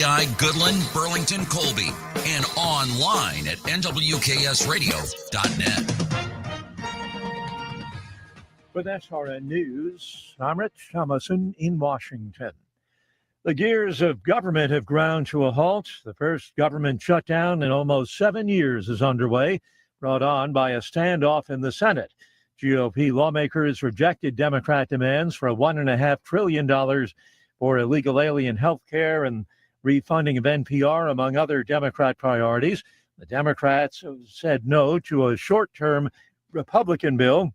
Goodland, Burlington, Colby, and online at nwksradio.net. With SRN News, I'm Rich Thomason in Washington. The gears of government have ground to a halt. The first government shutdown in almost 7 years is underway, brought on by a standoff in the Senate. GOP lawmakers rejected Democrat demands for $1.5 trillion for illegal alien health care and refunding of NPR, among other Democrat priorities. The Democrats said no to a short-term Republican bill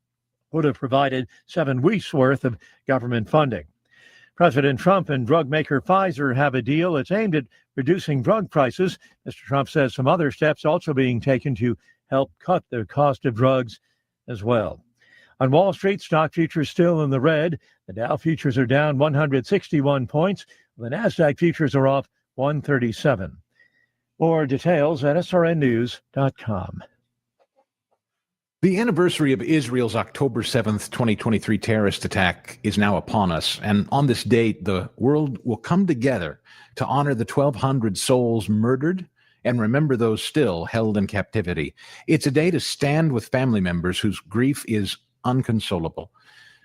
would have provided 7 weeks' worth of government funding. President Trump and drug maker Pfizer have a deal that's aimed at reducing drug prices. Mr. Trump says some other steps also being taken to help cut the cost of drugs as well. On Wall Street, stock futures still in the red. The Dow futures are down 161 points. The NASDAQ futures are off 137. More details at srnnews.com. The anniversary of Israel's October 7th, 2023 terrorist attack is now upon us. And on this date, the world will come together to honor the 1,200 souls murdered and remember those still held in captivity. It's a day to stand with family members whose grief is unconsolable.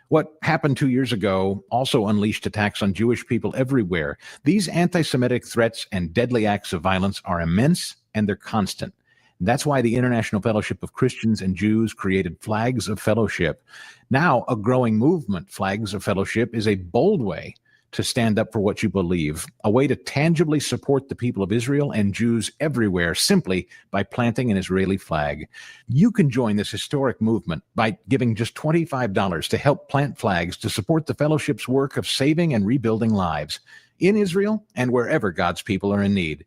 What happened 2 years ago also unleashed attacks on Jewish people everywhere. These anti-Semitic threats and deadly acts of violence are immense, and they're constant. That's why the International Fellowship of Christians and Jews created Flags of Fellowship. Now, a growing movement, Flags of Fellowship, is a bold way to stand up for what you believe, a way to tangibly support the people of Israel and Jews everywhere simply by planting an Israeli flag. You can join this historic movement by giving just $25 to help plant flags to support the fellowship's work of saving and rebuilding lives in Israel and wherever God's people are in need.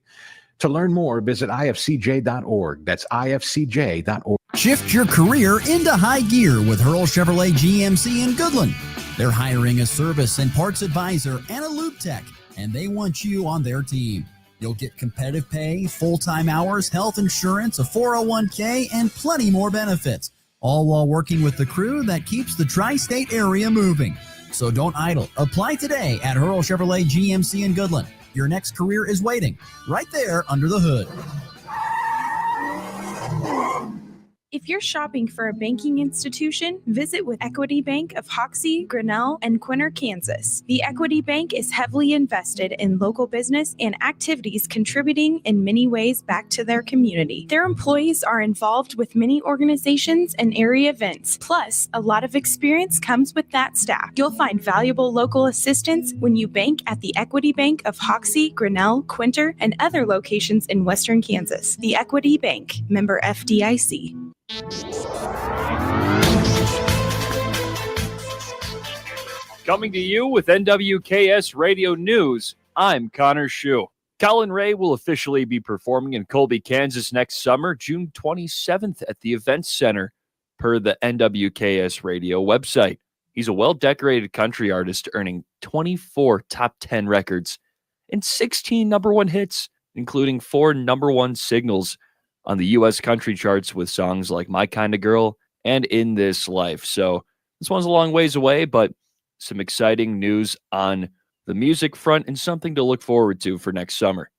To learn more, visit ifcj.org. That's ifcj.org. Shift your career into high gear with Hurl Chevrolet GMC in Goodland. They're hiring a service and parts advisor and a lube tech, and they want you on their team. You'll get competitive pay, full-time hours, health insurance, a 401k, and plenty more benefits, all while working with the crew that keeps the tri-state area moving. So don't idle. Apply today at Hurl Chevrolet GMC in Goodland. Your next career is waiting right there under the hood. If you're shopping for a banking institution, visit with Equity Bank of Hoxie, Grinnell, and Quinter, Kansas. The Equity Bank is heavily invested in local business and activities contributing in many ways back to their community. Their employees are involved with many organizations and area events. Plus, a lot of experience comes with that staff. You'll find valuable local assistance when you bank at the Equity Bank of Hoxie, Grinnell, Quinter, and other locations in Western Kansas. The Equity Bank, member FDIC. Coming to you with NWKS Radio News, I'm Connor Schuh. Colin Ray will officially be performing in Colby, Kansas next summer, June 27th at the Events Center, per the NWKS Radio website. He's a well-decorated country artist earning 24 top 10 records and 16 number one hits, including 4 number one singles on the U.S. country charts with songs like My Kinda Girl and In This Life. So this one's a long ways away, but some exciting news on the music front and something to look forward to for next summer.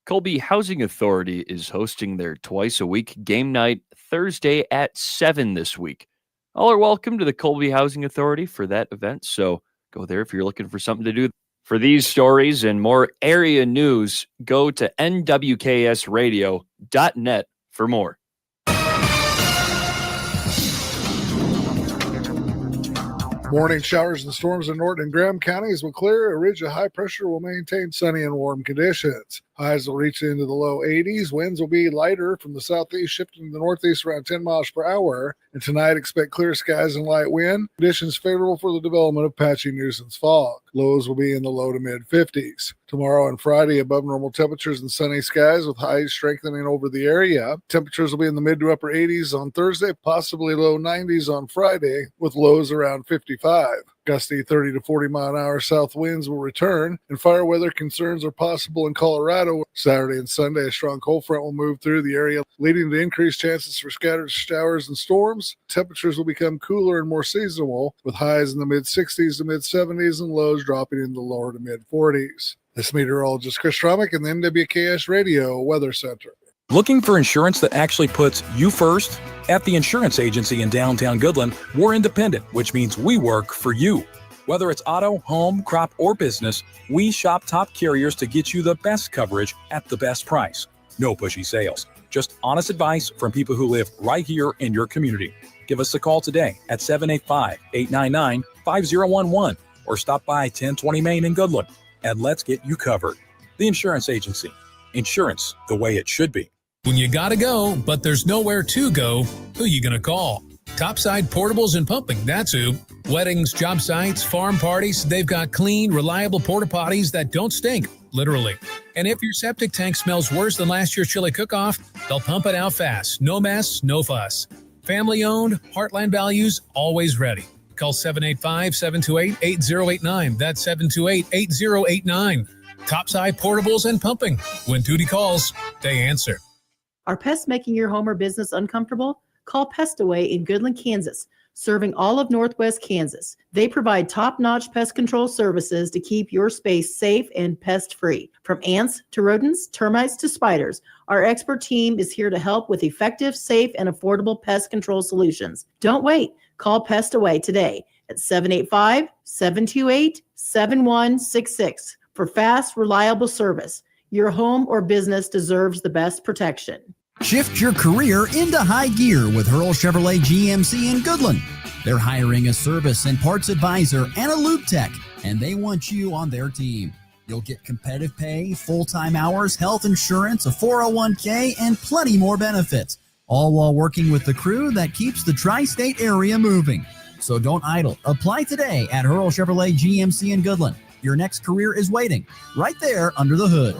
Colby Housing Authority is hosting their twice-a-week game night Thursday at 7 this week. All are welcome to the Colby Housing Authority for that event, so go there if you're looking for something to do. For these stories and more area news, go to nwksradio.net for more. Morning showers and storms in Norton and Graham counties will clear. A ridge of high pressure will maintain sunny and warm conditions. Highs will reach into the low 80s. Winds will be lighter from the southeast, shifting to the northeast around 10 miles per hour. And tonight, expect clear skies and light wind. Conditions favorable for the development of patchy nuisance fog. Lows will be in the low to mid 50s. Tomorrow and Friday, above normal temperatures and sunny skies with highs strengthening over the area. Temperatures will be in the mid to upper 80s on Thursday, possibly low 90s on Friday, with lows around 55. Gusty 30 to 40 mile an hour south winds will return, and fire weather concerns are possible in Colorado. Saturday and Sunday, a strong cold front will move through the area, leading to increased chances for scattered showers and storms. Temperatures will become cooler and more seasonal, with highs in the mid 60s to mid 70s and lows dropping in the lower to mid 40s. This meteorologist Chris Stromick in the NWKS Radio Weather Center. Looking for insurance that actually puts you first? At the insurance agency in downtown Goodland, we're independent, which means we work for you. Whether it's auto, home, crop, or business, we shop top carriers to get you the best coverage at the best price. No pushy sales, just honest advice from people who live right here in your community. Give us a call today at 785-899-5011 or stop by 1020 Main in Goodland and let's get you covered. The insurance agency. Insurance the way it should be. When you gotta go, but there's nowhere to go, who you gonna call? Topside Portables and Pumping, that's who. Weddings, job sites, farm parties, they've got clean, reliable porta potties that don't stink, literally. And if your septic tank smells worse than last year's chili cook-off, they'll pump it out fast. No mess, no fuss. Family owned, Heartland values, always ready. Call 785-728-8089. That's 728-8089. Topside Portables and Pumping. When Tootie calls, they answer. Are pests making your home or business uncomfortable? Call Pestaway in Goodland, Kansas, serving all of Northwest Kansas. They provide top-notch pest control services to keep your space safe and pest-free. From ants to rodents, termites to spiders, our expert team is here to help with effective, safe, and affordable pest control solutions. Don't wait. Call Pestaway today at 785-728-7166 for fast, reliable service. Your home or business deserves the best protection. Shift your career into high gear with Hurl Chevrolet GMC in Goodland. They're hiring a service and parts advisor and a lube tech, and they want you on their team. You'll get competitive pay, full-time hours, health insurance, a 401k, and plenty more benefits, all while working with the crew that keeps the tri-state area moving. So don't idle. Apply today at Hurl Chevrolet GMC in Goodland. Your next career is waiting right there under the hood.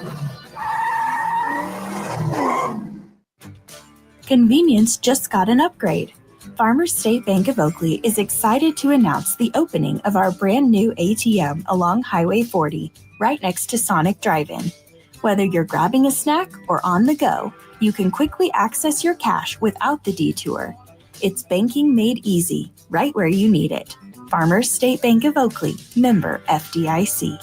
Convenience just got an upgrade. Farmers State Bank of Oakley is excited to announce the opening of our brand new ATM along Highway 40, right next to Sonic Drive-In. Whether you're grabbing a snack or on the go, you can quickly access your cash without the detour. It's banking made easy, right where you need it. Farmers State Bank of Oakley, member FDIC.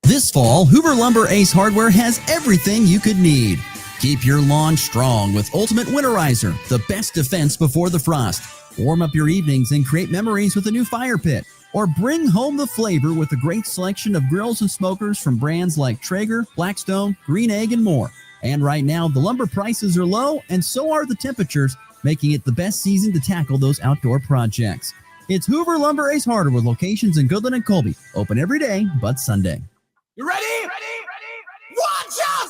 This fall, Hoover Lumber Ace Hardware has everything you could need. Keep your lawn strong with Ultimate Winterizer, the best defense before the frost. Warm up your evenings and create memories with a new fire pit. Or bring home the flavor with a great selection of grills and smokers from brands like Traeger, Blackstone, Green Egg, and more. And right now, the lumber prices are low, and so are the temperatures, making it the best season to tackle those outdoor projects. It's Hoover Lumber Ace Hardware with locations in Goodland and Colby. Open every day but Sunday. You ready? Watch out,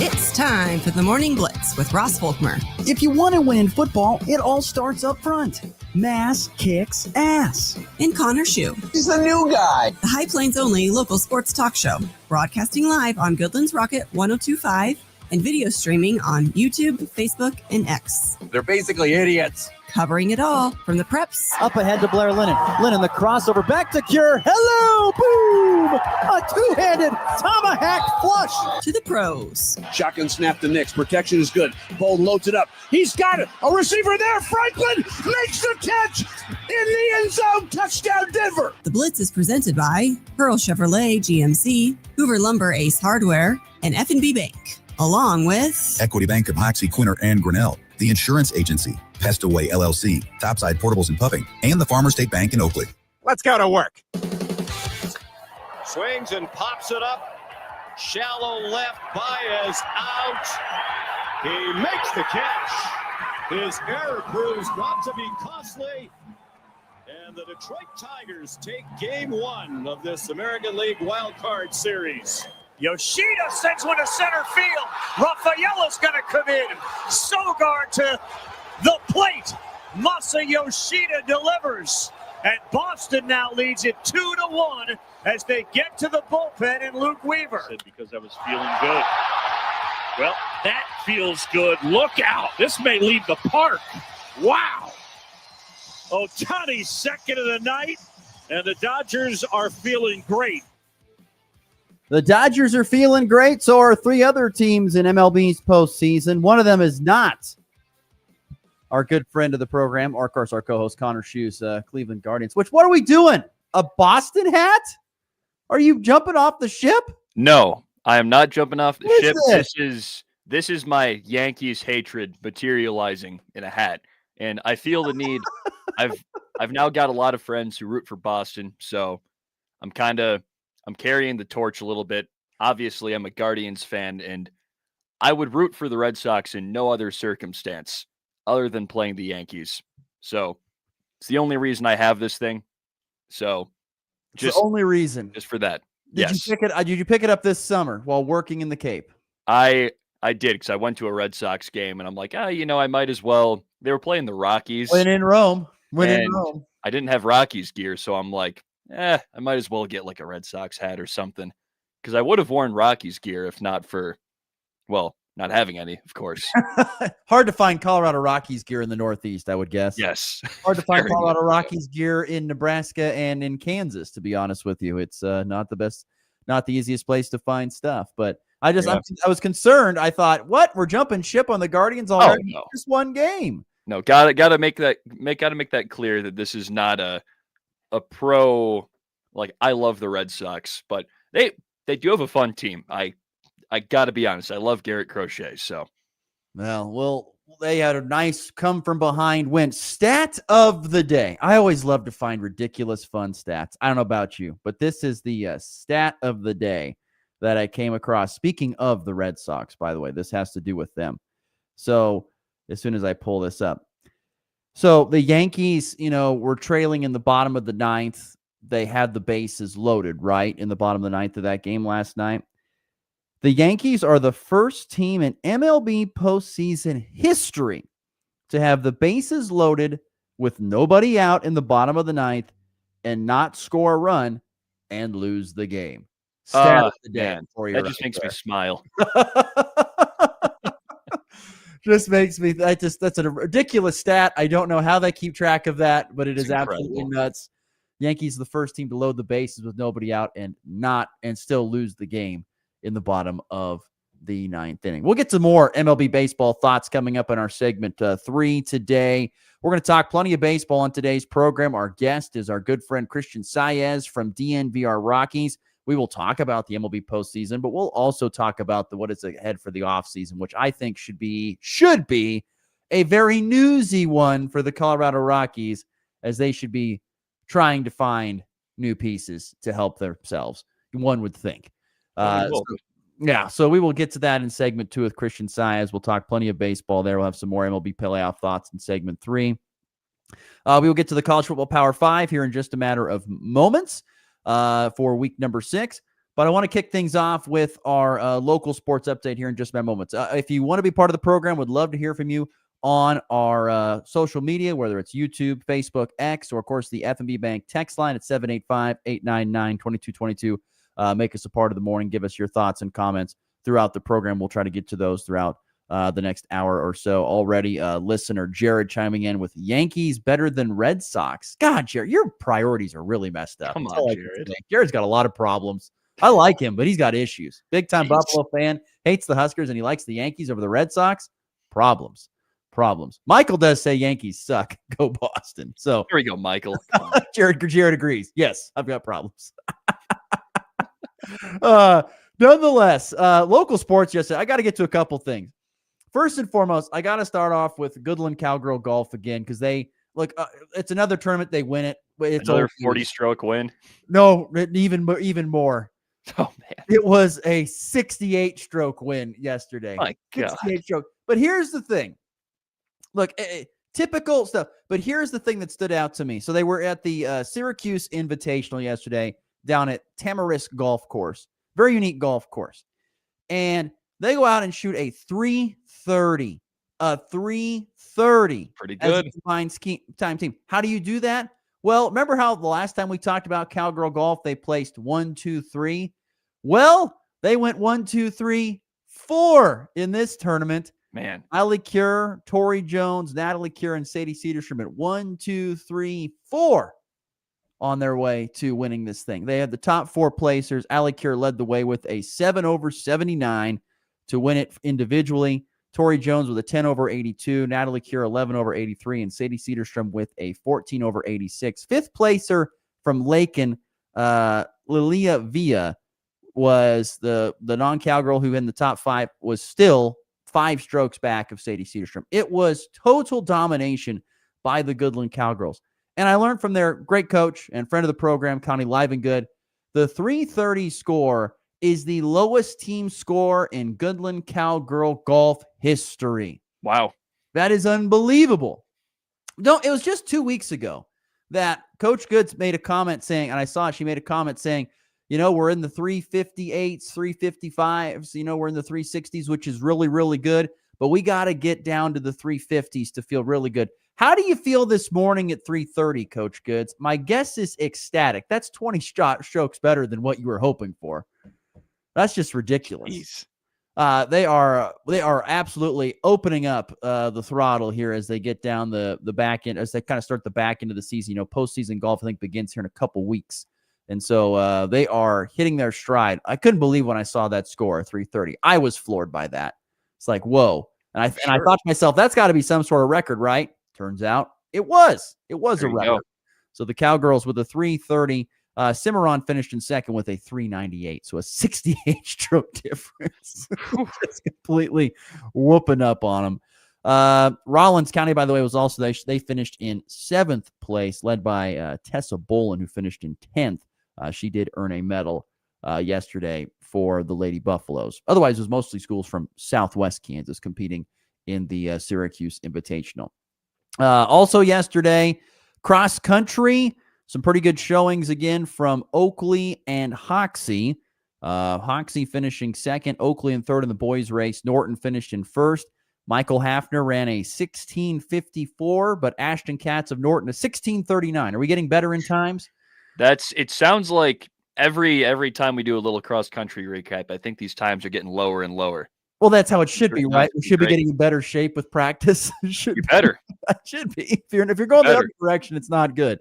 It's time for the Morning Blitz with Ross Volkmer. If you want to win in football, it all starts up front. Mass kicks ass. And Connor Schuh. He's the new guy. The High Plains only local sports talk show. Broadcasting live on Goodland's Rocket 102.5 and video streaming on YouTube, Facebook, and X. They're basically idiots. Covering it all from the preps. Up ahead to Blair Lennon. Lennon, the crossover back to Cure. Hello, boom! A two-handed tomahawk flush. To the pros. Shotgun snap to Nix. Protection is good. Bolden loads it up. He's got it. A receiver there. Franklin makes the catch in the end zone. Touchdown, Denver. The Blitz is presented by Hurl Chevrolet GMC, Hoover Lumber Ace Hardware, and F&B Bank. Along with Equity Bank of Hoxie, Quinter, and Grinnell, the insurance agency, Pestaway LLC, Topside Portables and Pumping, and the Farmers State Bank in Oakley. Let's go to work. Swings and pops it up. Shallow left. Baez out. He makes the catch. His error proves not to be costly. And the Detroit Tigers take game one of this American League Wild Card Series. Yoshida sends one to center field. Rafaela's going to come in. Sogard to the plate. Masa Yoshida delivers. And Boston now leads it 2-1 as they get to the bullpen and Luke Weaver. Because I was feeling good. Well, that feels good. Look out. This may leave the park. Wow. Ohtani's second of the night, and the Dodgers are feeling great. The Dodgers are feeling great, so are three other teams in MLB's postseason. One of them is not. our good friend of the program, or of course our co-host Connor Schuh's Cleveland Guardians. Which, what are we doing? A Boston hat? Are you jumping off the ship? No, I am not jumping off the ship. This? This is my Yankees hatred materializing in a hat, and I feel the need. I've now got a lot of friends who root for Boston, so I'm carrying the torch a little bit. Obviously, I'm a Guardians fan, and I would root for the Red Sox in no other circumstance other than playing the Yankees. So it's the only reason I have this thing. So Just the only reason. Just for that. Did you pick it up this summer while working in the Cape? I did, because I went to a Red Sox game, and I'm like, I might as well. They were playing the Rockies. When in Rome. I didn't have Rockies gear, so I'm like, I might as well get like a Red Sox hat or something, because I would have worn Rockies gear if not for, not having any, of course. Hard to find Colorado Rockies gear in the Northeast, I would guess. Yes. Hard to find Colorado Rockies gear in Nebraska and in Kansas, to be honest with you. It's not the best, not the easiest place to find stuff. But I was concerned. I thought, what? We're jumping ship on the Guardians already? Oh, no. Just one game. No, gotta make that clear that this is not a pro. Like, I love the Red Sox, but they do have a fun team. I got to be honest. I love Garrett Crochet. So, well, they had a nice come from behind win. Stat of the day. I always love to find ridiculous fun stats. I don't know about you, but this is the stat of the day that I came across. Speaking of the Red Sox, by the way, this has to do with them. So as soon as I pull this up. So the Yankees, were trailing in the bottom of the ninth. They had the bases loaded, right, in the bottom of the ninth of that game last night. The Yankees are the first team in MLB postseason history to have the bases loaded with nobody out in the bottom of the ninth and not score a run and lose the game. Stat of the day for you. That just makes me smile. Just makes me, that's a ridiculous stat. I don't know how they keep track of that, but it's absolutely nuts. Yankees the first team to load the bases with nobody out and still lose the game in the bottom of the ninth inning. We'll get to more MLB baseball thoughts coming up in our segment 3 today. We're going to talk plenty of baseball on today's program. Our guest is our good friend Christian Saez from DNVR Rockies. We will talk about the MLB postseason, but we'll also talk about what is ahead for the offseason, which I think should be a very newsy one for the Colorado Rockies, as they should be trying to find new pieces to help themselves, one would think. So we will get to that in segment 2 with Christian Saez. We'll talk plenty of baseball there. We'll have some more MLB playoff thoughts in segment 3. We will get to the College Football Power 5 here in just a matter of moments for week number 6. But I want to kick things off with our local sports update here in just a matter of moments. If you want to be part of the program, would love to hear from you on our social media, whether it's YouTube, Facebook, X, or, of course, the F&B Bank text line at 785-899-2222. Make us a part of the morning. Give us your thoughts and comments throughout the program. We'll try to get to those throughout the next hour or so. Already, listener Jared chiming in with Yankees better than Red Sox. God, Jared, your priorities are really messed up. Come on, Jared. Jared's got a lot of problems. I like him, but he's got issues. Big-time Buffalo fan, hates the Huskers, and he likes the Yankees over the Red Sox. Problems. Michael does say Yankees suck. Go Boston. So here we go, Michael. Jared agrees. Yes, I've got problems. Nonetheless, local sports yesterday. I got to get to a couple things. First and foremost, I got to start off with Goodland Cowgirl Golf again, because they look. It's another tournament. They win it. It's another 40-stroke win. No, even more. Oh man, it was a 68-stroke win yesterday. My God. 68-stroke. But here's the thing. Look, typical stuff. But here's the thing that stood out to me. So they were at the Syracuse Invitational yesterday down at Tamarisk Golf Course. Very unique golf course. And they go out and shoot a 330. A 330. Pretty good. As a combined time team. How do you do that? Well, remember how the last time we talked about Cowgirl Golf, they placed 1, 2, 3? Well, they went 1, 2, 3, 4 in this tournament. Man. Allie Cure, Tori Jones, Natalie Cure, and Sadie Cedarstrom at 1, 2, 3, 4 on their way to winning this thing. They had the top 4 placers. Allie Cure led the way with a 7 over 79 to win it individually. Tori Jones with a 10 over 82, Natalie Cure 11 over 83, and Sadie Cedarstrom with a 14 over 86. Fifth placer from Lakin, Lilia Villa, was the non-cowgirl who in the top 5 was still 5 strokes back of Sadie Cedarstrom. It was total domination by the Goodland Cowgirls. And I learned from their great coach and friend of the program, Connie Livengood, the 330 score is the lowest team score in Goodland Cowgirl golf history. Wow. That is unbelievable. No, it was just 2 weeks ago that Coach Goods made a comment saying, and I saw she made a comment saying, we're in the 358s, 355s, we're in the 360s, which is really, really good, but we got to get down to the 350s to feel really good. How do you feel this morning at 330, Coach Goods? My guess is ecstatic. That's 20 strokes better than what you were hoping for. That's just ridiculous. They are absolutely opening up the throttle here as they get down the back end, as they kind of start the back end of the season. Postseason golf, I think, begins here in a couple weeks. And so they are hitting their stride. I couldn't believe when I saw that score, 330. I was floored by that. It's like, whoa. And I thought to myself, that's got to be some sort of record, right? Turns out it was. It was a record. So the Cowgirls with a 330. Cimarron finished in second with a 398. So a 68 stroke difference. Just completely whooping up on them. Rollins County, by the way, was also, they finished in 7th place, led by Tessa Bolin, who finished in 10th. She did earn a medal yesterday for the Lady Buffaloes. Otherwise, it was mostly schools from Southwest Kansas competing in the Syracuse Invitational. Also yesterday, cross country, some pretty good showings again from Oakley and Hoxie. Hoxie finishing second, Oakley in third in the boys race. Norton finished in first. Michael Hafner ran a 16:54, but Ashton Katz of Norton a 16:39. Are we getting better in times? It sounds like every time we do a little cross country recap, I think these times are getting lower and lower. Well, that's how it should be, right? We should be getting in better shape with practice. You better. It should be. If you're going the other direction, it's not good.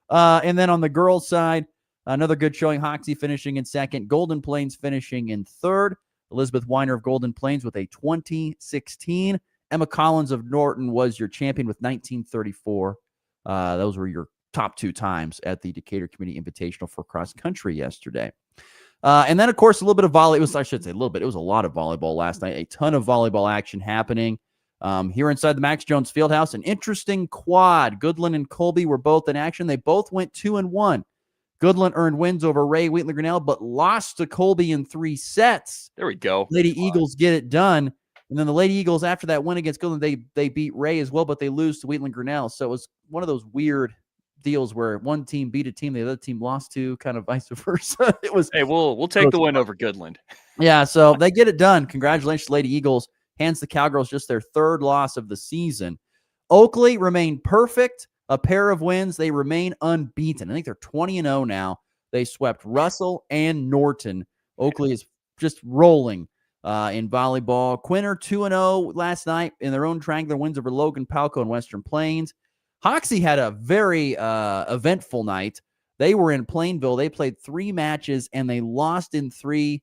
And then on the girls' side, another good showing. Hoxie finishing in second. Golden Plains finishing in third. Elizabeth Weiner of Golden Plains with a 2016. Emma Collins of Norton was your champion with 1934. Those were your top 2 times at the Decatur Community Invitational for cross country yesterday. And then, of course, a little bit of volley. It was a lot of volleyball last night. A ton of volleyball action happening here inside the Max Jones Fieldhouse. An interesting quad. Goodland and Colby were both in action. They both went 2-1. Goodland earned wins over Ray, Wheatley Grinnell, but lost to Colby in 3 sets. There we go. Lady Eagles get it done. And then the Lady Eagles, after that win against Goodland, they beat Ray as well, but they lose to Wheatley Grinnell. So it was one of those weird deals where one team beat a team the other team lost to, kind of vice versa. It was. Hey, we'll take the win over Goodland. Yeah, so they get it done. Congratulations, Lady Eagles. Hands the Cowgirls just their 3rd loss of the season. Oakley remained perfect. A pair of wins. They remain unbeaten. I think they're 20-0 now. They swept Russell and Norton. Oakley is just rolling in volleyball. Quinter 2-0 last night in their own triangular wins over Logan Palco and Western Plains. Hoxie had a very eventful night. They were in Plainville. They played 3 matches, and they lost in 3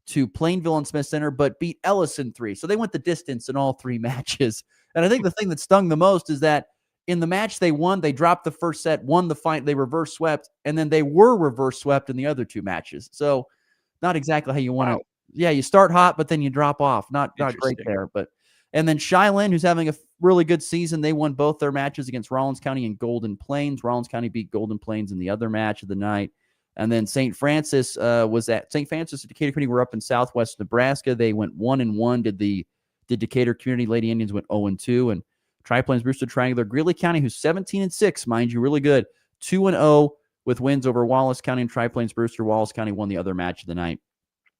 to Plainville and Smith Center, but beat Ellis in 3. So they went the distance in all 3 matches. And I think the thing that stung the most is that in the match they won, they dropped the first set, won the fight, they reverse swept, and then they were reverse swept in the other 2 matches. So not exactly how you want to. Yeah, you start hot, but then you drop off. Not great there. And then Shylin, who's having a really good season, they won both their matches against Rollins County and Golden Plains. Rollins County beat Golden Plains in the other match of the night. And then St. Francis was at St. Francis and Decatur Community were up in Southwest Nebraska. They went 1-1. Did Decatur Community Lady Indians went 0-2, and Tri-Plains Brewster Triangular Greeley County, who's 17-6, mind you, really good, 2-0 with wins over Wallace County and Tri-Plains Brewster. Wallace County won the other match of the night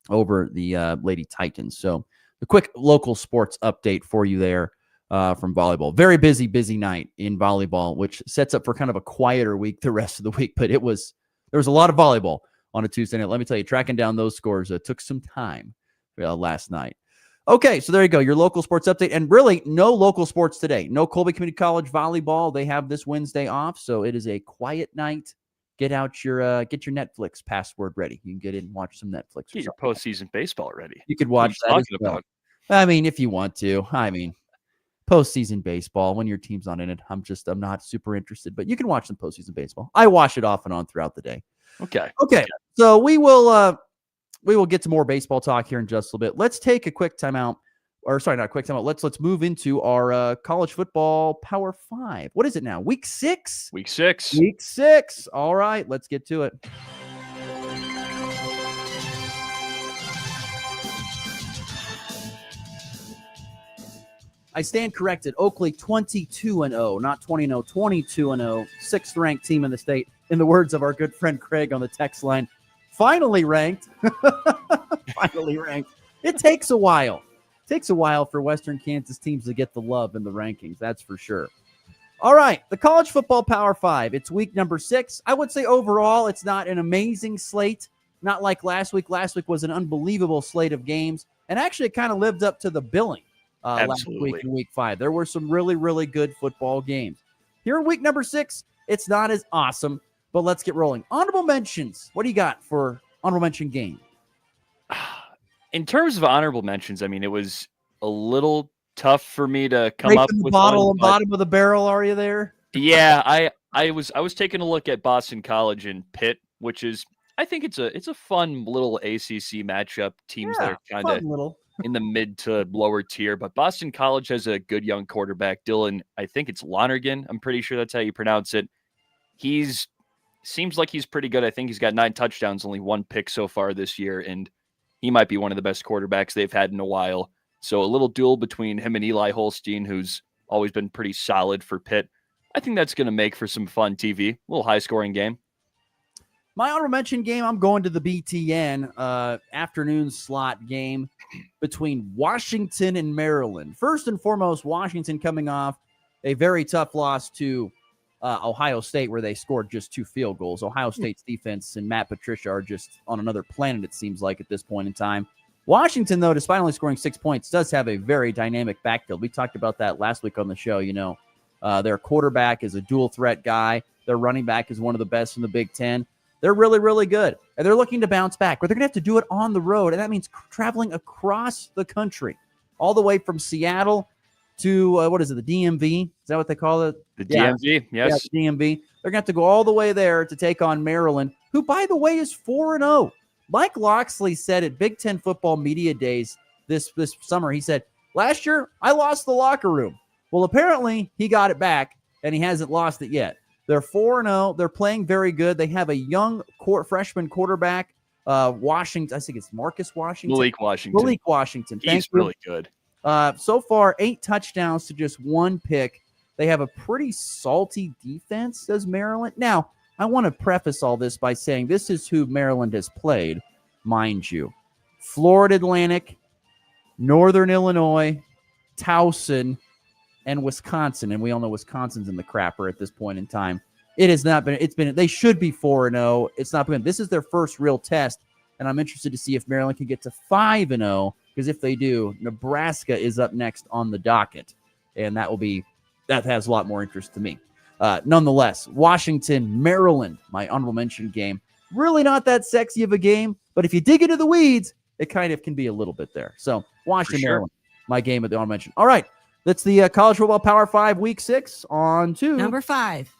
over the Lady Titans. So a quick local sports update for you there from volleyball. Very busy night in volleyball, which sets up for kind of a quieter week the rest of the week. But there was a lot of volleyball on a Tuesday night. Let me tell you, tracking down those scores took some time last night. Okay, so there you go, your local sports update. And really, no local sports today. No Colby Community College volleyball. They have this Wednesday off, so it is a quiet night. Get your Netflix password ready. You can get in and watch some Netflix. Get your postseason baseball ready. You could watch that as well. I mean, if you want to. I mean, postseason baseball, when your team's not in it, I'm not super interested, but you can watch some postseason baseball. I watch it off and on throughout the day. Okay. So we will get to more baseball talk here in just a little bit. Let's take a quick timeout. Or sorry, not a quick timeout. Let's move into our college football Power 5. What is it now? Week 6? Week 6. Week 6. All right, let's get to it. I stand corrected. Oakley 22-0, not 20-0, 22-0, 6th ranked team in the state. In the words of our good friend Craig on the text line, finally ranked. Finally ranked. It takes a while. It takes a while for Western Kansas teams to get the love in the rankings, that's for sure. All right, the college football Power 5. It's week number 6. I would say overall it's not an amazing slate, not like last week. Last week was an unbelievable slate of games, and actually it kind of lived up to the billing. Last week in week 5. There were some really, really good football games. Here in week number 6, it's not as awesome, but let's get rolling. Honorable mentions. What do you got for honorable mention game? In terms of honorable mentions, I mean, it was a little tough for me to come Right up from the with bottle one, and bottom of the barrel. Are you there? Yeah, I was taking a look at Boston College and Pitt, which is, I think it's a fun little ACC matchup. Teams that are kind of in the mid to lower tier, but Boston College has a good young quarterback, Dylan. I think it's Lonergan. I'm pretty sure that's how you pronounce it. Seems like he's pretty good. I think he's got 9 touchdowns, only 1 pick so far this year, and he might be one of the best quarterbacks they've had in a while. So a little duel between him and Eli Holstein, who's always been pretty solid for Pitt. I think that's going to make for some fun TV, a little high-scoring game. My honorable mention game, I'm going to the BTN afternoon slot game between Washington and Maryland. First and foremost, Washington coming off a very tough loss to Ohio State, where they scored just 2 field goals. Ohio State's defense and Matt Patricia are just on another planet, it seems like, at this point in time. Washington, though, despite only scoring 6 points, does have a very dynamic backfield. We talked about that last week on the show. Their quarterback is a dual threat guy. Their running back is one of the best in the Big Ten. They're really, really good. And they're looking to bounce back, but they're going to have to do it on the road. And that means traveling across the country, all the way from Seattle to, the DMV? Is that what they call it? The DMV, yes. Yeah, the DMV. They're going to have to go all the way there to take on Maryland, who, by the way, is 4-0. Mike Loxley said at Big Ten Football Media Days this summer, he said, last year, I lost the locker room. Well, apparently, he got it back, and he hasn't lost it yet. They're 4-0. They're playing very good. They have a young freshman quarterback, Washington. I think it's Marcus Washington. Malik Washington. He's really good. So far, 8 touchdowns to just 1 pick. They have a pretty salty defense, does Maryland. Now, I want to preface all this by saying this is who Maryland has played, mind you. Florida Atlantic, Northern Illinois, Towson, and Wisconsin, and we all know Wisconsin's in the crapper at this point in time. It has not been. They should be 4-0. It's not been. This is their first real test, and I'm interested to see if Maryland can get to 5-0. Because if they do, Nebraska is up next on the docket, and that has a lot more interest to me. Nonetheless, Washington, Maryland, my honorable mention game. Really not that sexy of a game, but if you dig into the weeds, it kind of can be a little bit there. So Washington, Maryland, my game at the honorable mention. All right. That's the College Football Power 5 Week 6 on to number 5.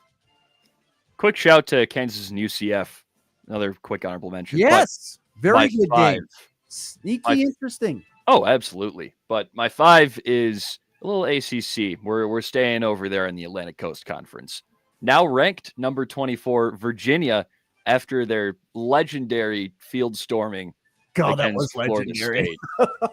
Quick shout to Kansas and UCF. Another quick honorable mention. Yes. Very good game. Sneaky interesting. Oh, absolutely. But my 5 is a little ACC. We're staying over there in the Atlantic Coast Conference. Now ranked number 24, Virginia, after their legendary field storming. God, that was legendary.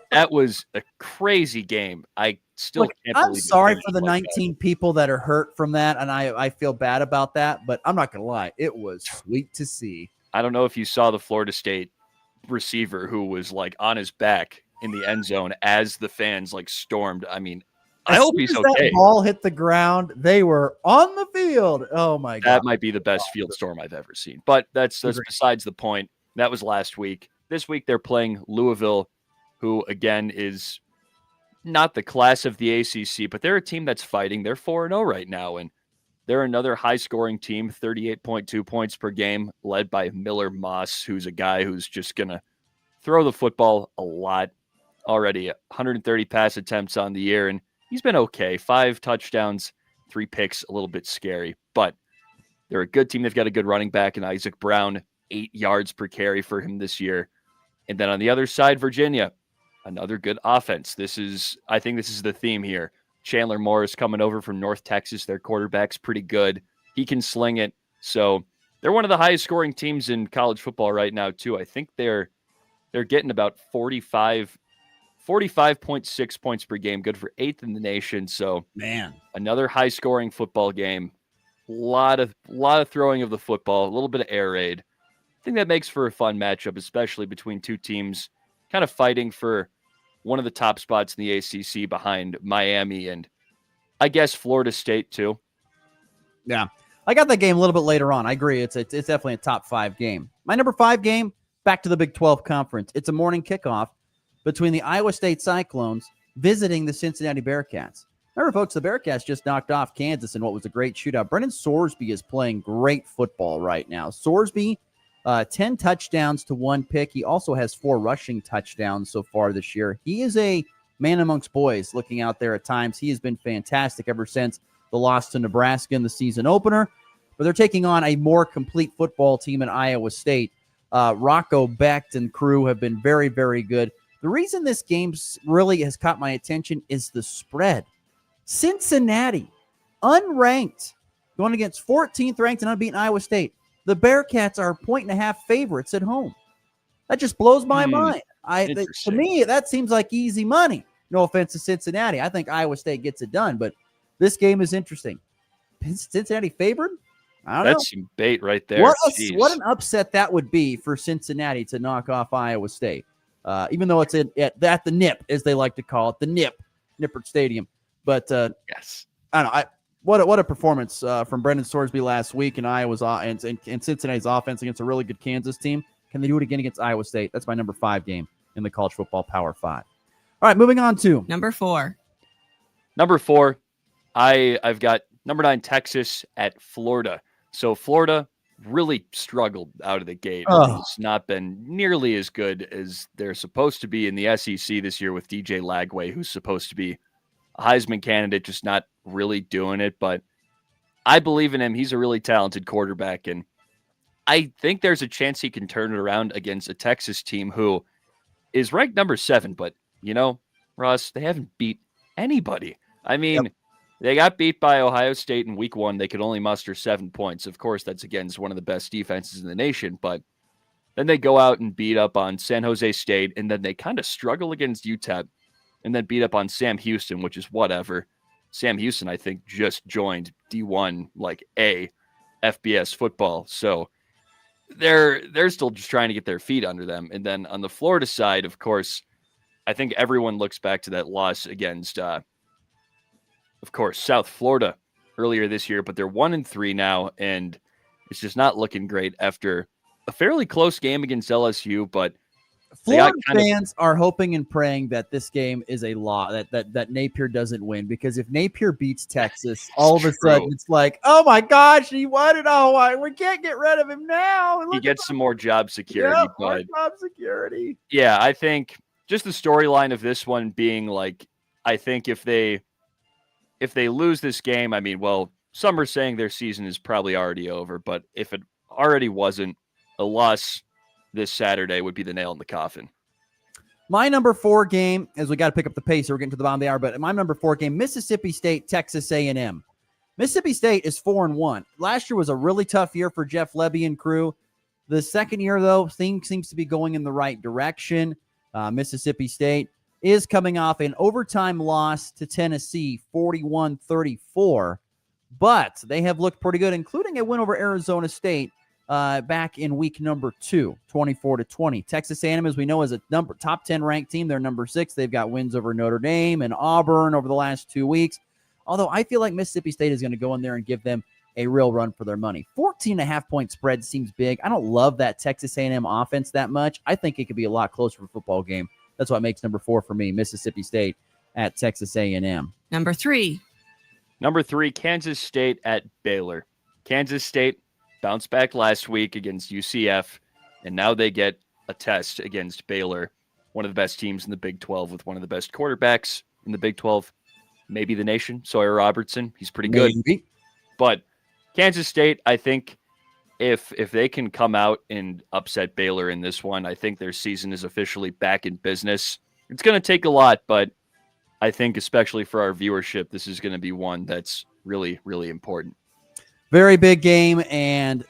That was a crazy game. I still can't believe it. I'm sorry for the 19 people that are hurt from that, and I feel bad about that, but I'm not going to lie. It was sweet to see. I don't know if you saw the Florida State receiver who was like on his back in the end zone as the fans like stormed. I mean, I hope he's okay. That ball hit the ground, they were on the field. Oh my God. That might be the best field storm I've ever seen, but that's besides the point. That was last week. This week, they're playing Louisville, who, again, is not the class of the ACC, but they're a team that's fighting. They're 4-0 right now, and they're another high-scoring team, 38.2 points per game, led by Miller Moss, who's a guy who's just going to throw the football a lot. already 130 pass attempts on the year, and he's been okay. 5 touchdowns, 3 picks, a little bit scary, but they're a good team. They've got a good running back in Isaac Brown, 8 yards per carry for him this year. And then on the other side, Virginia, another good offense. I think this is the theme here. Chandler Morris coming over from North Texas. Their quarterback's pretty good. He can sling it. So they're one of the highest scoring teams in college football right now, too. I think they're getting about 45.6 points per game, good for 8th in the nation. So man, another high scoring football game. A lot of throwing of the football, a little bit of air raid. I think that makes for a fun matchup, especially between two teams kind of fighting for one of the top spots in the ACC behind Miami and I guess Florida State too. Yeah. I got that game a little bit later on. I agree. It's definitely a top 5 game. My number 5 game, back to the Big 12 Conference. It's a morning kickoff between the Iowa State Cyclones visiting the Cincinnati Bearcats. Remember, folks, the Bearcats just knocked off Kansas in what was a great shootout. Brendan Sorsby is playing great football right now. Sorsby, 10 touchdowns to 1 pick. He also has 4 rushing touchdowns so far this year. He is a man amongst boys looking out there at times. He has been fantastic ever since the loss to Nebraska in the season opener. But they're taking on a more complete football team in Iowa State. Rocco Becht and crew have been very, very good. The reason this game really has caught my attention is the spread. Cincinnati, unranked, going against 14th ranked and unbeaten Iowa State. The Bearcats are 1.5 favorites at home. That just blows my mind. To me, that seems like easy money. No offense to Cincinnati. I think Iowa State gets it done, but this game is interesting. Cincinnati favored? I don't know. That's some bait right there. What an upset that would be for Cincinnati to knock off Iowa State. Even though it's at the NIP, as they like to call it, the Nippert Stadium. But yes, I don't know. What a performance from Brendan Sorsby last week in Iowa's and Cincinnati's offense against a really good Kansas team. Can they do it again against Iowa State? That's my number 5 game in the college football Power 5. All right, moving on to number 4. Number 4, I've got number 9 Texas at Florida. So Florida really struggled out of the gate. It's not been nearly as good as they're supposed to be in the SEC this year with DJ Lagway, who's supposed to be a Heisman candidate, just not really doing it. But I believe in him. He's a really talented quarterback, and I think there's a chance he can turn it around against a Texas team who is ranked number 7. But, you know, Ross, they haven't beat anybody. I mean, they got beat by Ohio State in week 1. They could only muster 7 points. Of course, that's against one of the best defenses in the nation. But then they go out and beat up on San Jose State, and then they kind of struggle against UTEP, and then beat up on Sam Houston, which is whatever. Sam Houston, I think, just joined D1, like A, FBS football. So they're still just trying to get their feet under them. And then on the Florida side, of course, I think everyone looks back to that loss against, of course, South Florida earlier this year, but they're 1-3 now, and it's just not looking great after a fairly close game against LSU, but Florida fans are hoping and praying that this game is a law, that Napier doesn't win, because if Napier beats Texas, all of a sudden it's like, oh my gosh, he won it. Oh, we can't get rid of him now. He gets some more job security. Yeah, more job security. Yeah, I think just the storyline of this one being like, I think if they lose this game, I mean, well, some are saying their season is probably already over, but if it already wasn't, a loss this Saturday would be the nail in the coffin. My number 4 game, as we got to pick up the pace, so we're getting to the bottom of the hour, but my number 4 game, Mississippi State, Texas A&M. Mississippi State is 4-1. Last year was a really tough year for Jeff Lebby and crew. The second year, though, things seems to be going in the right direction. Mississippi State is coming off an overtime loss to Tennessee, 41-34, but they have looked pretty good, including a win over Arizona State back in week number 2, 24-20. Texas A&M, as we know, is a top 10 ranked team. They're number 6. They've got wins over Notre Dame and Auburn over the last 2 weeks. Although I feel like Mississippi State is going to go in there and give them a real run for their money. 14.5 point spread seems big. I don't love that Texas A&M offense that much. I think it could be a lot closer for a football game. That's what makes number 4 for me, Mississippi State at Texas A&M. Number 3, Kansas State at Baylor. Kansas State bounced back last week against UCF, and now they get a test against Baylor. one of the best teams in the Big 12 with one of the best quarterbacks in the Big 12, maybe the nation, Sawyer Robertson. He's pretty good. Maybe. But Kansas State, I think if they can come out and upset Baylor in this one, I think their season is officially back in business. It's going to take a lot, but I think especially for our viewership, this is going to be one that's really, really important. Very big game, and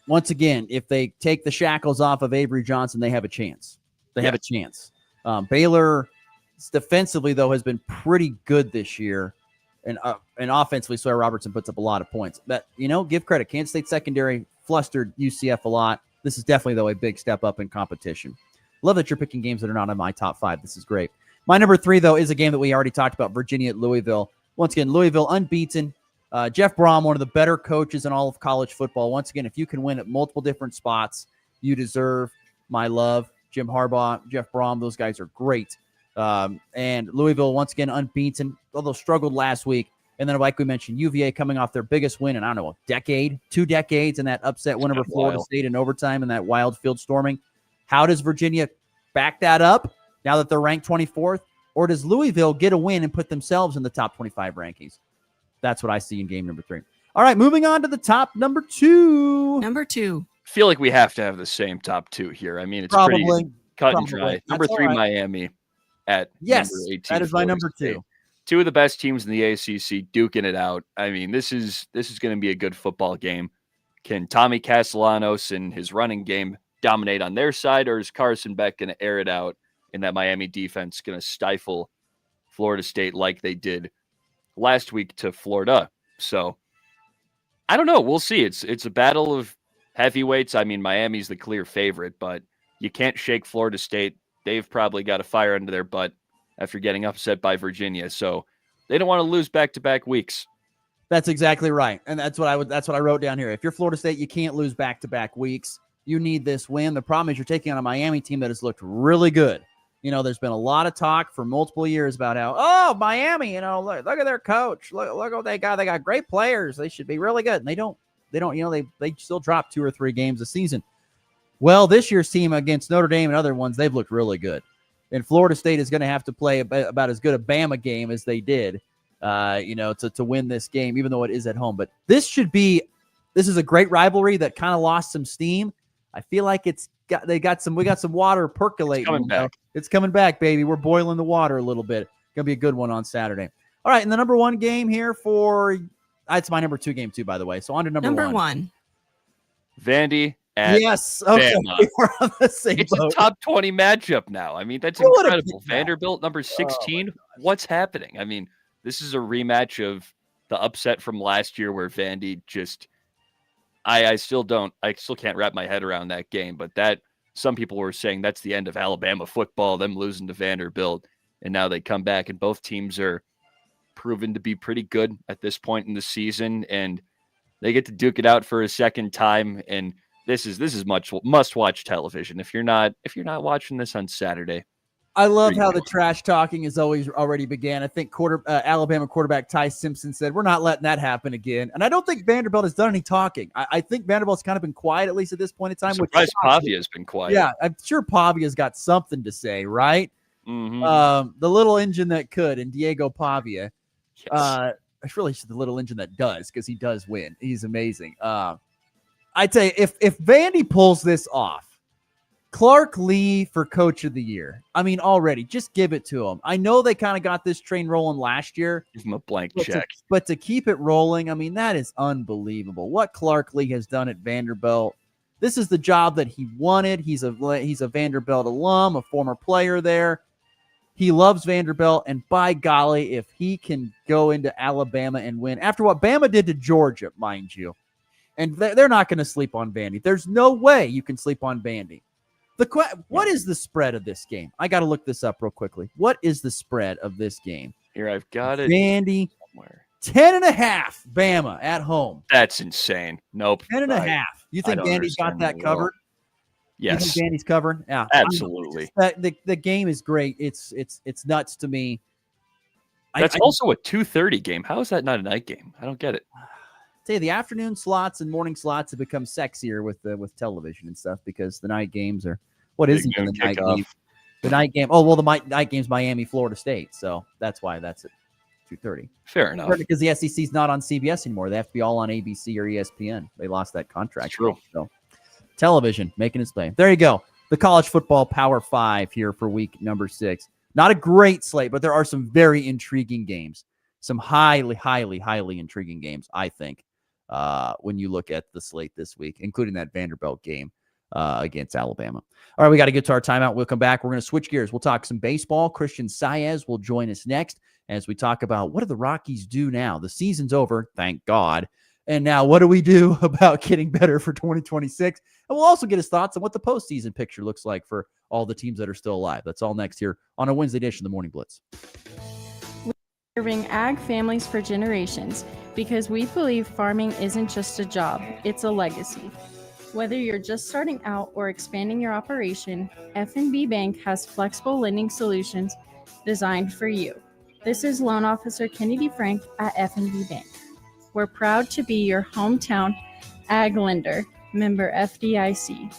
once again, if they take the shackles off of Avery Johnson, they have a chance. They have a chance. Baylor defensively, though, has been pretty good this year, and offensively, Sawyer Robertson puts up a lot of points. But, give credit. Kansas State secondary flustered UCF a lot. This is definitely, though, a big step up in competition. Love that you're picking games that are not in my top 5. This is great. My number 3, though, is a game that we already talked about, Virginia at Louisville. Once again, Louisville unbeaten. Jeff Brom, one of the better coaches in all of college football. Once again, if you can win at multiple different spots, you deserve my love. Jim Harbaugh, Jeff Brom, those guys are great. And Louisville, once again, unbeaten, although struggled last week. And then, like we mentioned, UVA coming off their biggest win in, I don't know, a decade, 2 decades, in that upset win over Florida State in overtime and that wild field storming. How does Virginia back that up now that they're ranked 24th? Or does Louisville get a win and put themselves in the top 25 rankings? That's what I see in game number 3. All right, moving on to the top number 2. Number 2. I feel like we have to have the same top 2 here. I mean, it's pretty cut and dry. Number 3, Miami at number 18. That is my number 2. 2 of the best teams in the ACC duking it out. I mean, this is going to be a good football game. Can Tommy Castellanos and his running game dominate on their side, or is Carson Beck going to air it out and that Miami defense going to stifle Florida State like they did last week to Florida? So I don't know. We'll see. It's a battle of heavyweights. I mean, Miami's the clear favorite, but you can't shake Florida State. They've probably got a fire under their butt after getting upset by Virginia. So they don't want to lose back-to-back weeks. That's exactly right. And that's what I wrote down here. If you're Florida State, you can't lose back-to-back weeks. You need this win. The problem is you're taking on a Miami team that has looked really good. There's been a lot of talk for multiple years about how, Miami, look at their coach. Look what they got. They got great players. They should be really good. And they don't, they still drop 2 or 3 games a season. Well, this year's team against Notre Dame and other ones, they've looked really good. And Florida State is going to have to play about as good a Bama game as they did, to win this game, even though it is at home. But this is a great rivalry that kind of lost some steam. I feel like we got some water percolating. It's coming back. It's coming back, baby. We're boiling the water a little bit. Gonna be a good one on Saturday. All right, and the number 1 game here it's my number 2 game too, by the way. So on to number 1. Vandy at Bama. We're on the same It's boat. a top 20 matchup now. I mean, that's incredible. Vanderbilt, number 16. What's happening? I mean, this is a rematch of the upset from last year where Vandy just I still can't wrap my head around that game, but some people were saying that's the end of Alabama football, them losing to Vanderbilt, and now they come back, and both teams are proven to be pretty good at this point in the season, and they get to duke it out for a second time, and this is much must-watch television. If you're not watching this on Saturday, I love how the trash talking has already began. I think Alabama quarterback Ty Simpson said, we're not letting that happen again. And I don't think Vanderbilt has done any talking. I think Vanderbilt's kind of been quiet, at least at this point in time. I'm surprised Pavia's been quiet. Yeah, I'm sure Pavia's got something to say, right? Mm-hmm. The little engine that could, and Diego Pavia. Yes. I really should the little engine that does, because he does win. He's amazing. I tell you, if Vandy pulls this off, Clark Lee for Coach of the Year. I mean, already, just give it to him. I know they kind of got this train rolling last year. Give him a blank check. But to keep it rolling, I mean, that is unbelievable. What Clark Lee has done at Vanderbilt. This is the job that he wanted. He's a Vanderbilt alum, a former player there. He loves Vanderbilt, and by golly, if he can go into Alabama and win, after what Bama did to Georgia, mind you, and they're not going to sleep on Vandy. There's no way you can sleep on Vandy. What is the spread of this game? I got to look this up real quickly. What is the spread of this game? Here, I've got it. Vandy, somewhere. 10.5 Bama at home. That's insane. Nope. 10.5. You think Vandy's got that covered? Yes. You think Vandy's covered? Yeah. Absolutely. The game is great. It's nuts to me. That's also a 2:30 game. How is that not a night game? I don't get it. Tell you, the afternoon slots and morning slots have become sexier with television and stuff, because the night games are what is even the night game. The night game. Oh, well, the night game's Miami, Florida State. So that's why that's at 2:30. Fair enough. Because the SEC's not on CBS anymore. They have to be all on ABC or ESPN. They lost that contract. True. So television making its play. There you go. The college football Power 5 here for week number 6. Not a great slate, but there are some very intriguing games. Some highly, highly, highly intriguing games, I think, when you look at the slate this week, including that Vanderbilt game against Alabama. All right, we got to get to our timeout. We'll come back. We're going to switch gears. We'll talk some baseball. Christian Saez will join us next as we talk about what do the Rockies do now? The season's over, thank God. And now what do we do about getting better for 2026? And we'll also get his thoughts on what the postseason picture looks like for all the teams that are still alive. That's all next here on a Wednesday edition of the Morning Blitz. Serving ag families for generations because we believe farming isn't just a job, it's a legacy. Whether you're just starting out or expanding your operation, F&B Bank has flexible lending solutions designed for you. This is Loan Officer Kennedy Frank at F&B Bank. We're proud to be your hometown ag lender, member FDIC.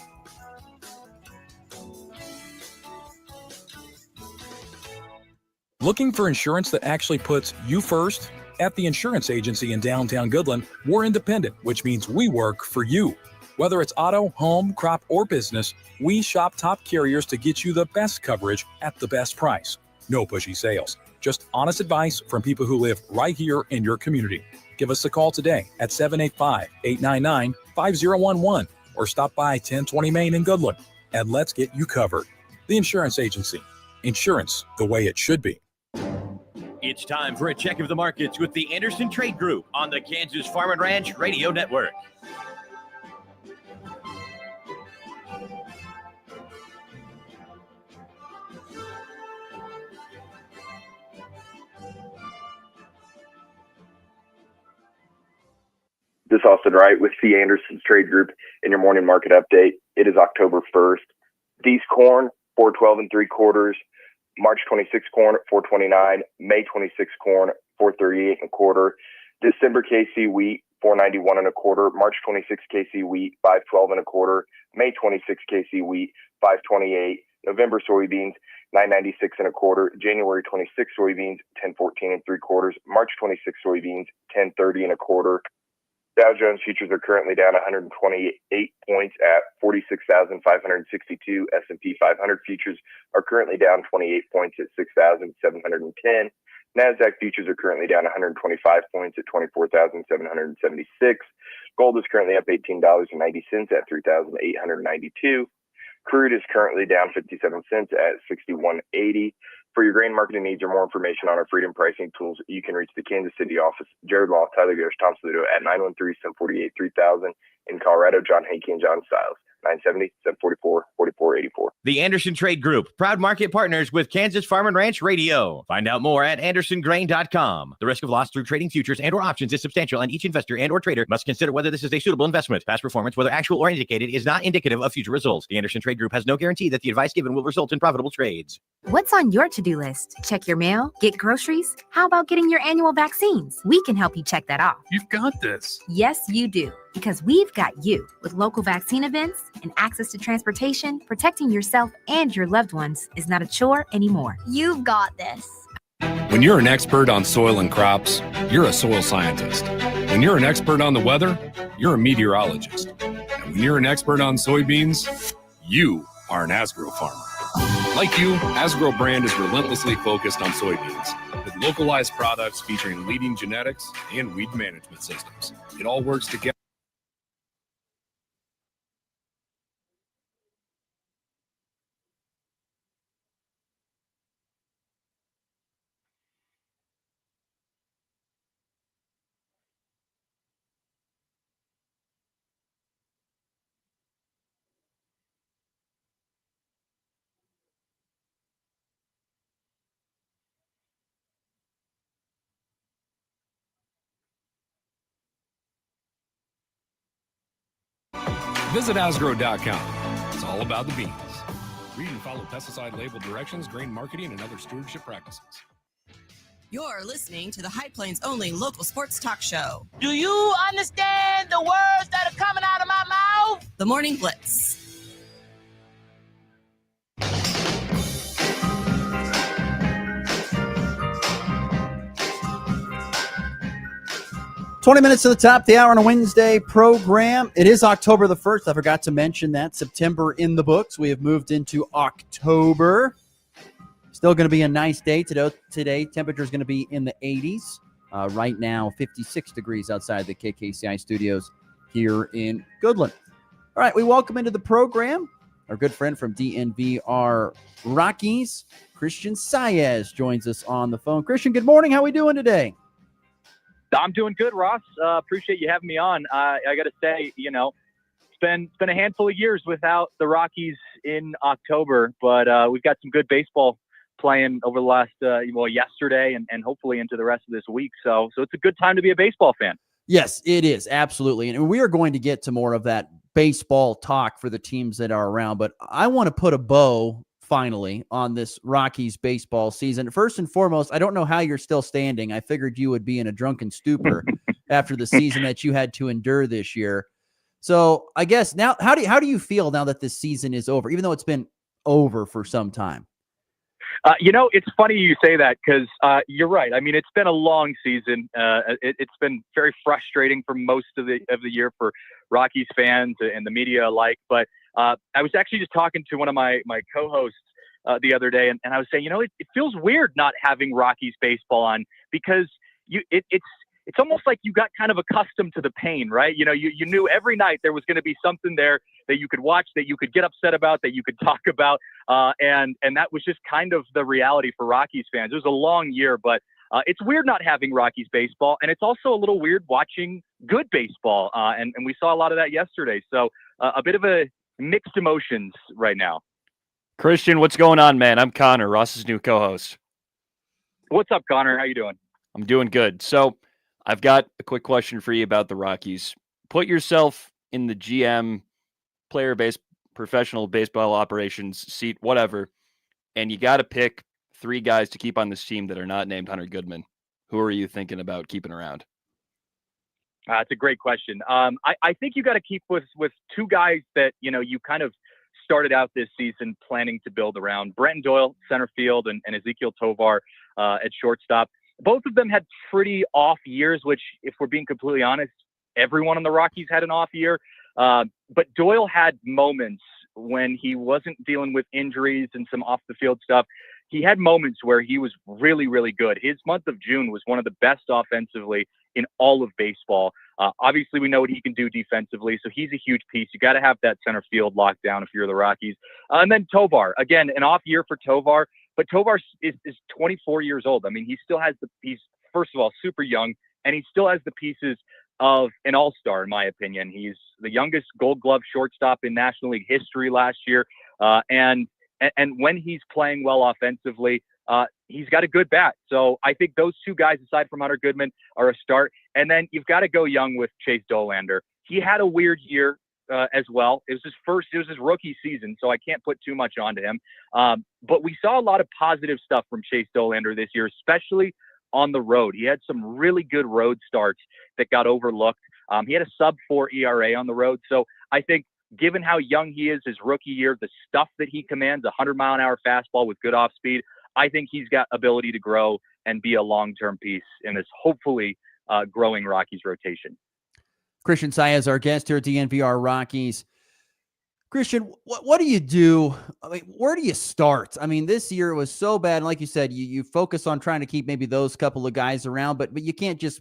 Looking for insurance that actually puts you first? At the insurance agency in downtown Goodland, we're independent, which means we work for you. Whether it's auto, home, crop, or business, we shop top carriers to get you the best coverage at the best price. No pushy sales, just honest advice from people who live right here in your community. Give us a call today at 785-899-5011 or stop by 1020 Main in Goodland and let's get you covered. The Insurance Agency. Insurance the way it should be. It's time for a check of the markets with the Anderson Trade Group on the Kansas Farm and Ranch Radio Network. This is Austin Wright with C. Anderson's Trade Group in your morning market update. It is October 1st. These corn, 412 3/4. March 26 corn at 429. May 26 corn, 438 1/4. December KC wheat, 491 1/4. March 26 KC wheat, 512 1/4. May 26 KC wheat, 528. November soybeans, 996 1/4. January 26 soybeans, 1014 3/4. March 26 soybeans, 1030 1/4. Dow Jones futures are currently down 128 points at 46,562. S&P 500 futures are currently down 28 points at 6,710. NASDAQ futures are currently down 125 points at 24,776. Gold is currently up $18.90 at 3,892. Crude is currently down 57 cents at 61.80. For your grain marketing needs or more information on our freedom pricing tools, you can reach the Kansas City office, Jared Law, Tyler Ghosh, Tom Saludo at 913-748-3000. In Colorado, John Hakey and John Stiles, 970-744-4484. The Anderson Trade Group, proud market partners with Kansas Farm and Ranch Radio. Find out more at andersongrain.com. The risk of loss through trading futures and or options is substantial, and each investor and or trader must consider whether this is a suitable investment. Past performance, whether actual or indicated, is not indicative of future results. The Anderson Trade Group has no guarantee that the advice given will result in profitable trades. What's on your to-do list? Check your mail? Get groceries? How about getting your annual vaccines? We can help you check that off. You've got this. Yes, you do. Because we've got you. With local vaccine events and access to transportation, protecting yourself and your loved ones is not a chore anymore. You've got this. When you're an expert on soil and crops, you're a soil scientist. When you're an expert on the weather, you're a meteorologist. And when you're an expert on soybeans, you are an Asgrow farmer. Like you, Asgrow brand is relentlessly focused on soybeans with localized products featuring leading genetics and weed management systems. It all works together. Visit Asgrow.com. It's all about the beans. Read and follow pesticide label directions, grain marketing, and other stewardship practices. You're listening to the High Plains only local sports talk show. Do you understand the words that are coming out of my mouth? The Morning Blitz. 20 minutes to the top of the hour on a Wednesday program. It is October the 1st. I forgot to mention that. September in the books. We have moved into October. Still going to be a nice day today. Temperature is going to be in the 80s. Right now, 56 degrees outside the KKCI studios here in Goodland. All right, we welcome into the program our good friend from DNVR Rockies, Christian Saez, joins us on the phone. Christian, good morning. How are we doing today? I'm doing good, Ross. Appreciate you having me on. I got to say, it's been a handful of years without the Rockies in October, but we've got some good baseball playing over the last, yesterday and hopefully into the rest of this week. So it's a good time to be a baseball fan. Yes, it is. Absolutely. And we are going to get to more of that baseball talk for the teams that are around, but I want to put a bow finally on this Rockies baseball season. First and foremost, I don't know how you're still standing. I figured you would be in a drunken stupor after the season that you had to endure this year. So I guess now, how do you feel now that this season is over, even though it's been over for some time? It's funny you say that because you're right. I mean, it's been a long season. It's been very frustrating for most of the year for Rockies fans and the media alike. But I was actually just talking to one of my co-hosts the other day, and I was saying, it feels weird not having Rockies baseball on because it's almost like you got kind of accustomed to the pain, right? You knew every night there was going to be something there that you could watch, that you could get upset about, that you could talk about. And that was just kind of the reality for Rockies fans. It was a long year, but it's weird not having Rockies baseball. And it's also a little weird watching good baseball. And we saw a lot of that yesterday. So a bit of a mixed emotions right now. Christian, what's going on, man? I'm Connor, Ross's new co-host. What's up, Connor? How you doing? I'm doing good. So I've got a quick question for you about the Rockies. Put yourself in the GM, professional baseball operations seat, whatever, and you got to pick 3 guys to keep on this team that are not named Hunter Goodman. Who are you thinking about keeping around? It's a great question. I think you got to keep with 2 guys that, you kind of started out this season planning to build around. Brenton Doyle, center field, and Ezekiel Tovar at shortstop. Both of them had pretty off years, which, if we're being completely honest, everyone on the Rockies had an off year. But Doyle had moments when he wasn't dealing with injuries and some off-the-field stuff. He had moments where he was really, really good. His month of June was one of the best offensively in all of baseball. Obviously, we know what he can do defensively, so he's a huge piece. You got to have that center field locked down if you're the Rockies. And then Tovar, again, an off year for Tovar, but Tovar is 24 years old. I mean, he's first of all super young, and he still has the pieces of an all-star, in my opinion. He's the youngest Gold Glove shortstop in National League history last year, and when he's playing well offensively, he's got a good bat. So I think those 2 guys, aside from Hunter Goodman, are a start. And then you've got to go young with Chase Dollander. He had a weird year as well. It was his rookie season, so I can't put too much onto him. But we saw a lot of positive stuff from Chase Dollander this year, especially on the road. He had some really good road starts that got overlooked. He had a sub-4 ERA on the road. So I think, given how young he is, his rookie year, the stuff that he commands, a 100-mile-an-hour fastball with good off speed, I think he's got ability to grow and be a long-term piece in this hopefully growing Rockies rotation. Christian Saez, our guest here at DNVR Rockies. Christian, what do you do? I mean, where do you start? I mean, this year was so bad. And like you said, you focus on trying to keep maybe those couple of guys around, but you can't just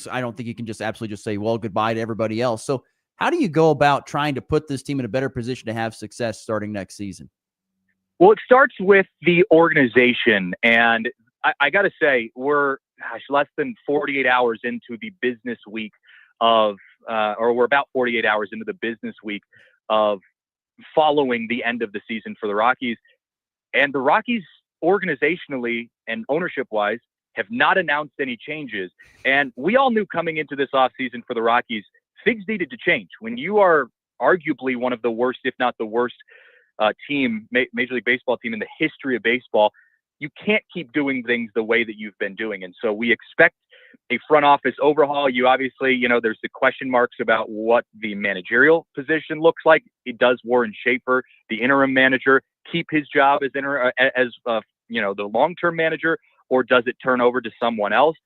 I don't think you can just absolutely just say, well, goodbye to everybody else. So how do you go about trying to put this team in a better position to have success starting next season? Well, it starts with the organization. And I got to say, we're less than 48 hours into the business week or we're about 48 hours into the business week of following the end of the season for the Rockies. And the Rockies, organizationally and ownership-wise, have not announced any changes. And we all knew coming into this offseason for the Rockies, things needed to change. When you are arguably one of the worst, if not the worst, Major League Baseball team in the history of baseball, you can't keep doing things the way that you've been doing. And so we expect a front office overhaul. You obviously, there's the question marks about what the managerial position looks like. It does Warren Schaefer, the interim manager, keep his job as the long-term manager, or does it turn over to someone else?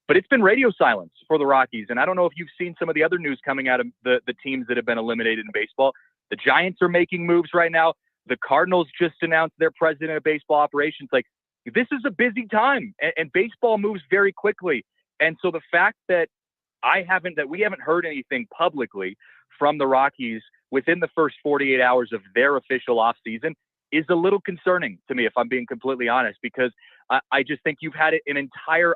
But it's been radio silence for the Rockies. And I don't know if you've seen some of the other news coming out of the teams that have been eliminated in baseball. The Giants are making moves right now. The Cardinals just announced their president of baseball operations. Like, this is a busy time, and baseball moves very quickly. And so the fact that we haven't heard anything publicly from the Rockies within the first 48 hours of their official offseason is a little concerning to me, if I'm being completely honest, because I just think you've had an entire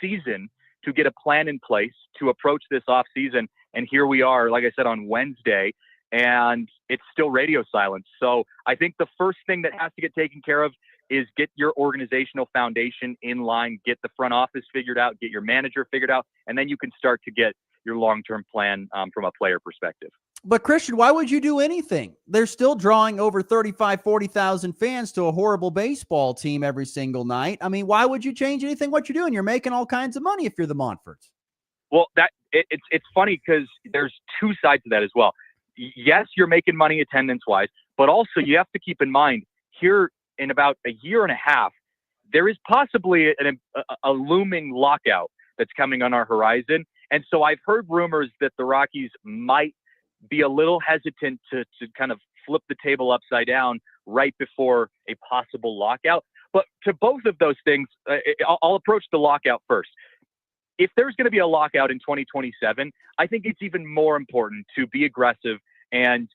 season to get a plan in place to approach this offseason. And here we are, like I said, on Wednesday, and it's still radio silence. So I think the first thing that has to get taken care of is get your organizational foundation in line, get the front office figured out, get your manager figured out, and then you can start to get your long-term plan from a player perspective. But Christian, why would you do anything? They're still drawing over 35, 40,000 fans to a horrible baseball team every single night. I mean, why would you change anything what you're doing? You're making all kinds of money if you're the Montforts. Well, it's funny because there's two sides to that as well. Yes, you're making money attendance-wise, but also you have to keep in mind here in about a year and a half, there is possibly a looming lockout that's coming on our horizon. And so I've heard rumors that the Rockies might be a little hesitant to kind of flip the table upside down right before a possible lockout. But to both of those things, I'll approach the lockout first. If there's going to be a lockout in 2027, I think it's even more important to be aggressive and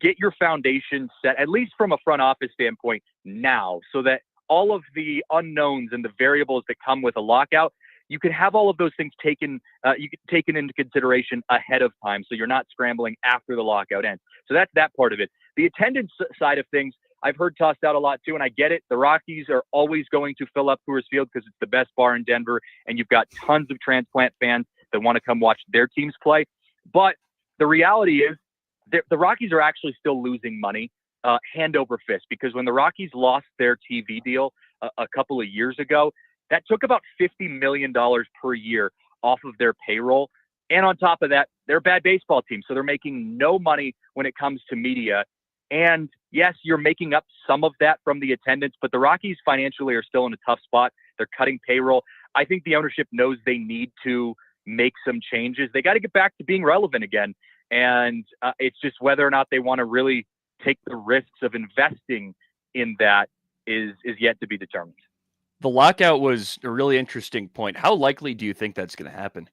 get your foundation set, at least from a front office standpoint now, so that all of the unknowns and the variables that come with a lockout, you can have all of those things taken into consideration ahead of time, so you're not scrambling after the lockout ends. So that's that part of it. The attendance side of things, I've heard tossed out a lot too, and I get it. The Rockies are always going to fill up Coors Field because it's the best bar in Denver, and you've got tons of transplant fans that want to come watch their teams play. But the reality is the Rockies are actually still losing money hand over fist, because when the Rockies lost their TV deal a couple of years ago, that took about $50 million per year off of their payroll. And on top of that, they're a bad baseball team, so they're making no money when it comes to media. And yes, you're making up some of that from the attendance, but the Rockies financially are still in a tough spot. They're cutting payroll. I think the ownership knows they need to make some changes. They got to get back to being relevant again. And it's just whether or not they want to really take the risks of investing in that is yet to be determined. The lockout was a really interesting point. How likely do you think that's going to happen?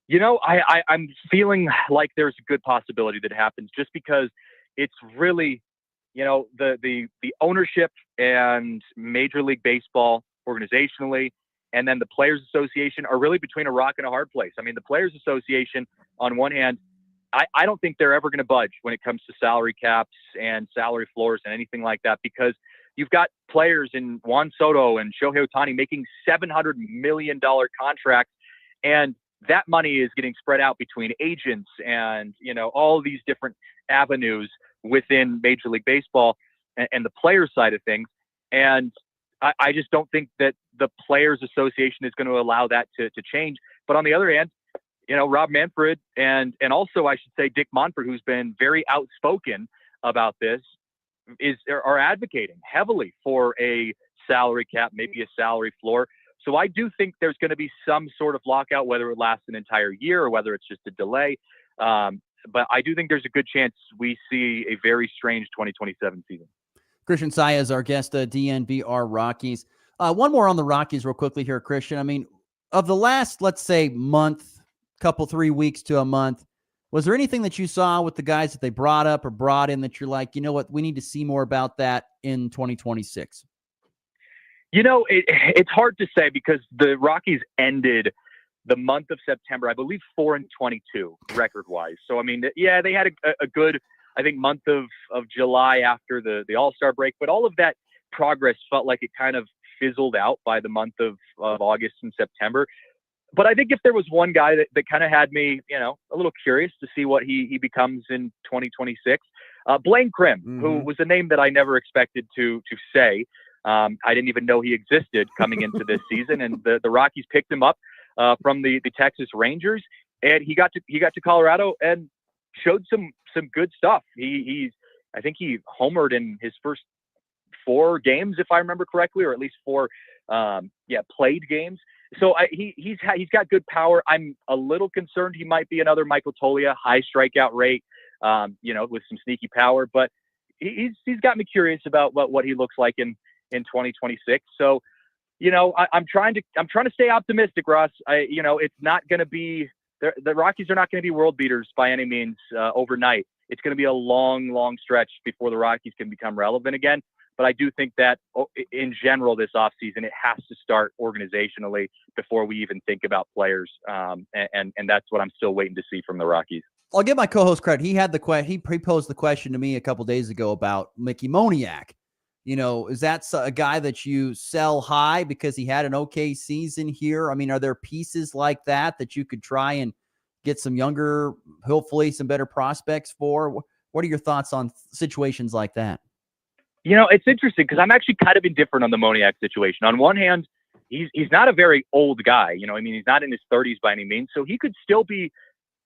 You know, I'm feeling like there's a good possibility that it happens, just because it's really, you know, the ownership and Major League Baseball organizationally, and then the Players Association are really between a rock and a hard place. I mean, the Players Association, on one hand, I don't think they're ever going to budge when it comes to salary caps and salary floors and anything like that, because you've got players in Juan Soto and Shohei Ohtani making $700 million contracts, and that money is getting spread out between agents and, you know, all these different avenues within Major League Baseball and the player side of things. And I just don't think that the Players Association is going to allow that to change. But on the other hand, you know, Rob Manfred and also I should say Dick Monfort, who's been very outspoken about this, are advocating heavily for a salary cap, maybe a salary floor. So I do think there's going to be some sort of lockout, whether it lasts an entire year or whether it's just a delay. But I do think there's a good chance we see a very strange 2027 season. Christian Saya is our guest, DNVR Rockies. One more on the Rockies real quickly here, Christian. I mean, of the last, let's say, month, 3 weeks to a month, was there anything that you saw with the guys that they brought up or brought in that you're like, you know what, we need to see more about that in 2026? You know, it's hard to say because the Rockies ended the month of September, I believe, 4-22 record-wise. So, I mean, yeah, they had a good, I think, month of July after the All-Star break, but all of that progress felt like it kind of fizzled out by the month of August and September. But I think if there was one guy that kind of had me, you know, a little curious to see what he becomes in 2026, Blaine Crim, who was a name that I never expected to say. I didn't even know he existed coming into this season, and the Rockies picked him up from the Texas Rangers, and he got to Colorado and showed some good stuff. I think he homered in his first 4 games, if I remember correctly, or at least 4 played games. So he's got good power. I'm a little concerned he might be another Michael Toglia, high strikeout rate, with some sneaky power. But he's got me curious about what he looks like in 2026. So, I'm trying to stay optimistic, Ross. It's not going to be the Rockies are not going to be world beaters by any means overnight. It's going to be a long, long stretch before the Rockies can become relevant again. But I do think that in general this offseason, it has to start organizationally before we even think about players. And that's what I'm still waiting to see from the Rockies. I'll give my co-host credit. He had he posed the question to me a couple days ago about Mickey Moniak. Is that a guy that you sell high because he had an okay season here? I mean, are there pieces like that you could try and get some younger, hopefully some better prospects for? What are your thoughts on situations like that? It's interesting because I'm actually kind of indifferent on the Moniak situation. On one hand, he's not a very old guy. He's not in his 30s by any means. So he could still be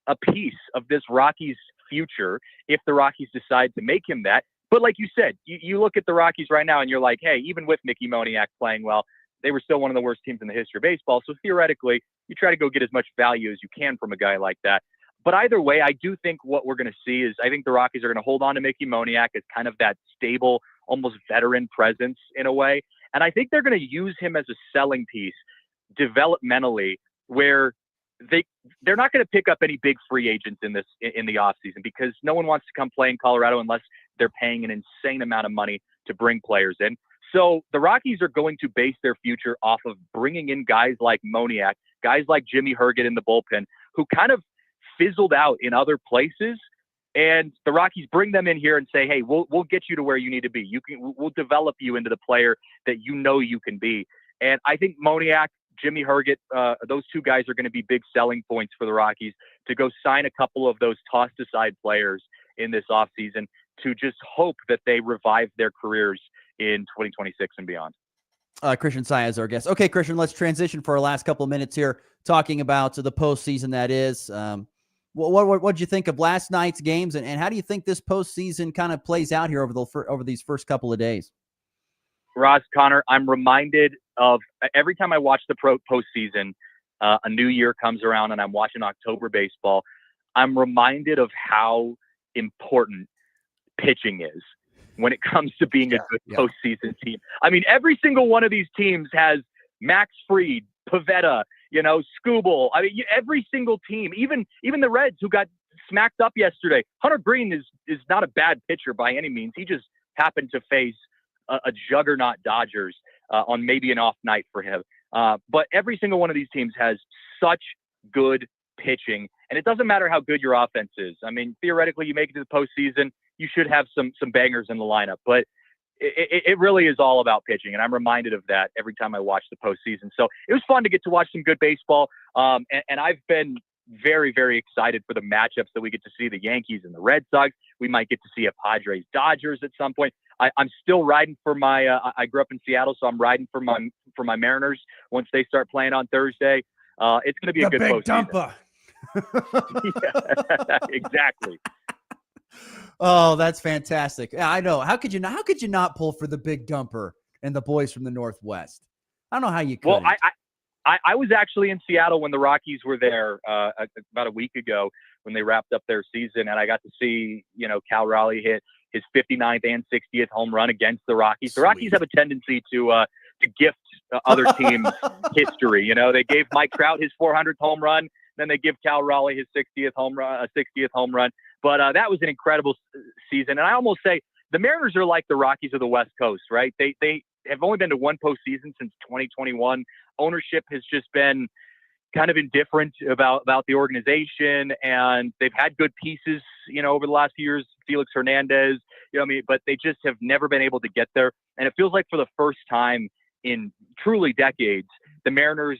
a piece of this Rockies future if the Rockies decide to make him that. But like you said, you look at the Rockies right now and you're like, hey, even with Mickey Moniak playing well, they were still one of the worst teams in the history of baseball. So theoretically, you try to go get as much value as you can from a guy like that. But either way, I do think what we're going to see is I think the Rockies are going to hold on to Mickey Moniak as kind of that stable, almost veteran presence in a way. And I think they're going to use him as a selling piece developmentally where they're not going to pick up any big free agents in the offseason because no one wants to come play in Colorado unless they're paying an insane amount of money to bring players in. So the Rockies are going to base their future off of bringing in guys like Moniak, guys like Jimmy Herget in the bullpen, who kind of fizzled out in other places. And the Rockies bring them in here and say, hey, we'll get you to where you need to be. We'll develop you into the player that you can be. And I think Moniak, Jimmy Herget, those two guys are going to be big selling points for the Rockies to go sign a couple of those tossed aside players in this offseason to just hope that they revive their careers in 2026 and beyond. Christian Saia is our guest. Okay, Christian, let's transition for our last couple of minutes here talking about the postseason that is. What did you think of last night's games, and how do you think this postseason kind of plays out here over these first couple of days? Ross, Connor, I'm reminded of every time I watch the postseason, a new year comes around and I'm watching October baseball, I'm reminded of how important pitching is when it comes to being a good postseason team. I mean, every single one of these teams has Max Fried, Pivetta, Skubal. I mean, every single team, even the Reds who got smacked up yesterday. Hunter Green is not a bad pitcher by any means. He just happened to face a juggernaut Dodgers on maybe an off night for him. But every single one of these teams has such good pitching, and it doesn't matter how good your offense is. I mean, theoretically, you make it to the postseason, you should have some bangers in the lineup, but it really is all about pitching, and I'm reminded of that every time I watch the postseason. So it was fun to get to watch some good baseball, and I've been very, very excited for the matchups that we get to see, the Yankees and the Red Sox. We might get to see a Padres-Dodgers at some point. I'm still riding for my I grew up in Seattle, so I'm riding for my Mariners once they start playing on Thursday. It's going to be a good postseason. Yeah, exactly. Oh, that's fantastic. Yeah, I know. How could you not pull for the big dumper and the boys from the Northwest? I don't know how you could. Well, I was actually in Seattle when the Rockies were there about a week ago when they wrapped up their season, and I got to see Cal Raleigh hit his 59th and 60th home run against the Rockies. Sweet. The Rockies have a tendency to gift other teams history. They gave Mike Trout his 400th home run, then they give Cal Raleigh his 60th home run. But that was an incredible season, and I almost say the Mariners are like the Rockies of the West Coast, right? They have only been to one postseason since 2021. Ownership has just been kind of indifferent about the organization, and they've had good pieces, over the last few years, Felix Hernandez, but they just have never been able to get there. And it feels like for the first time in truly decades, the Mariners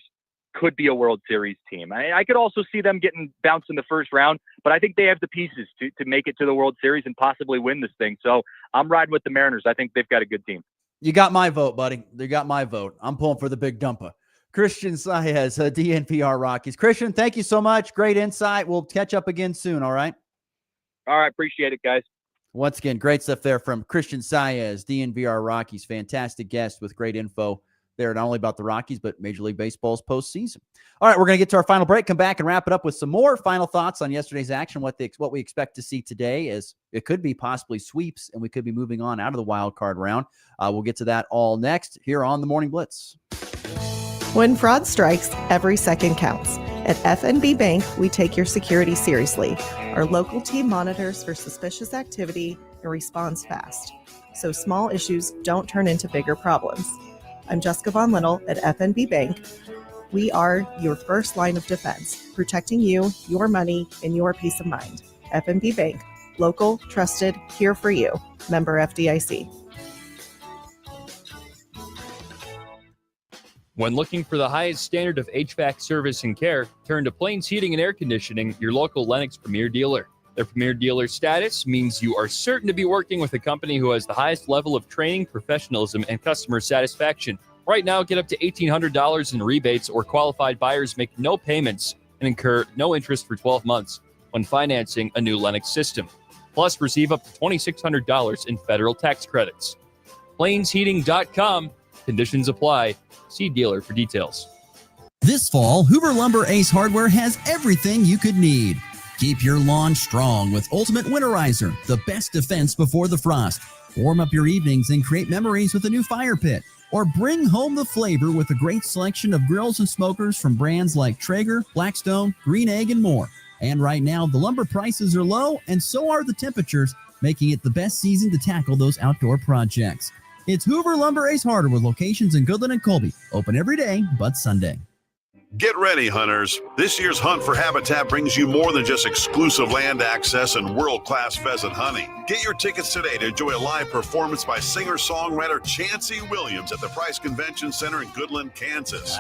could be a World Series team. I could also see them getting bounced in the first round, but I think they have the pieces to make it to the World Series and possibly win this thing. So I'm riding with the Mariners. I think they've got a good team. You got my vote, buddy. You got my vote. I'm pulling for the big dumper. Christian Saez, DNVR Rockies. Christian, thank you so much. Great insight. We'll catch up again soon, all right? All right. Appreciate it, guys. Once again, great stuff there from Christian Saez, DNVR Rockies. Fantastic guest with great info there, not only about the Rockies, but Major League Baseball's postseason. All right, we're going to get to our final break, come back and wrap it up with some more final thoughts on yesterday's action, what we expect to see today, as it could be possibly sweeps, and we could be moving on out of the wild card round. We'll get to that all next here on the Morning Blitz. When fraud strikes, every second counts. At FNB Bank, we take your security seriously. Our local team monitors for suspicious activity and responds fast, so small issues don't turn into bigger problems. I'm Jessica Von Little at FNB Bank. We are your first line of defense, protecting you, your money, and your peace of mind. FNB Bank, local, trusted, here for you. Member FDIC. When looking for the highest standard of HVAC service and care, turn to Plains Heating and Air Conditioning, your local Lennox Premier dealer. Their Premier dealer status means you are certain to be working with a company who has the highest level of training, professionalism, and customer satisfaction. Right now, get up to $1,800 in rebates, or qualified buyers make no payments and incur no interest for 12 months when financing a new Lennox system. Plus, receive up to $2,600 in federal tax credits. PlainsHeating.com. Conditions apply. See dealer for details. This fall, Hoover Lumber Ace Hardware has everything you could need. Keep your lawn strong with Ultimate Winterizer, the best defense before the frost. Warm up your evenings and create memories with a new fire pit. Or bring home the flavor with a great selection of grills and smokers from brands like Traeger, Blackstone, Green Egg, and more. And right now, the lumber prices are low, and so are the temperatures, making it the best season to tackle those outdoor projects. It's Hoover Lumber Ace Hardware with locations in Goodland and Colby. Open every day but Sunday. Get ready, hunters. This year's Hunt for Habitat brings you more than just exclusive land access and world-class pheasant hunting. Get your tickets today to enjoy a live performance by singer-songwriter Chancey Williams at the Price Convention Center in Goodland, Kansas.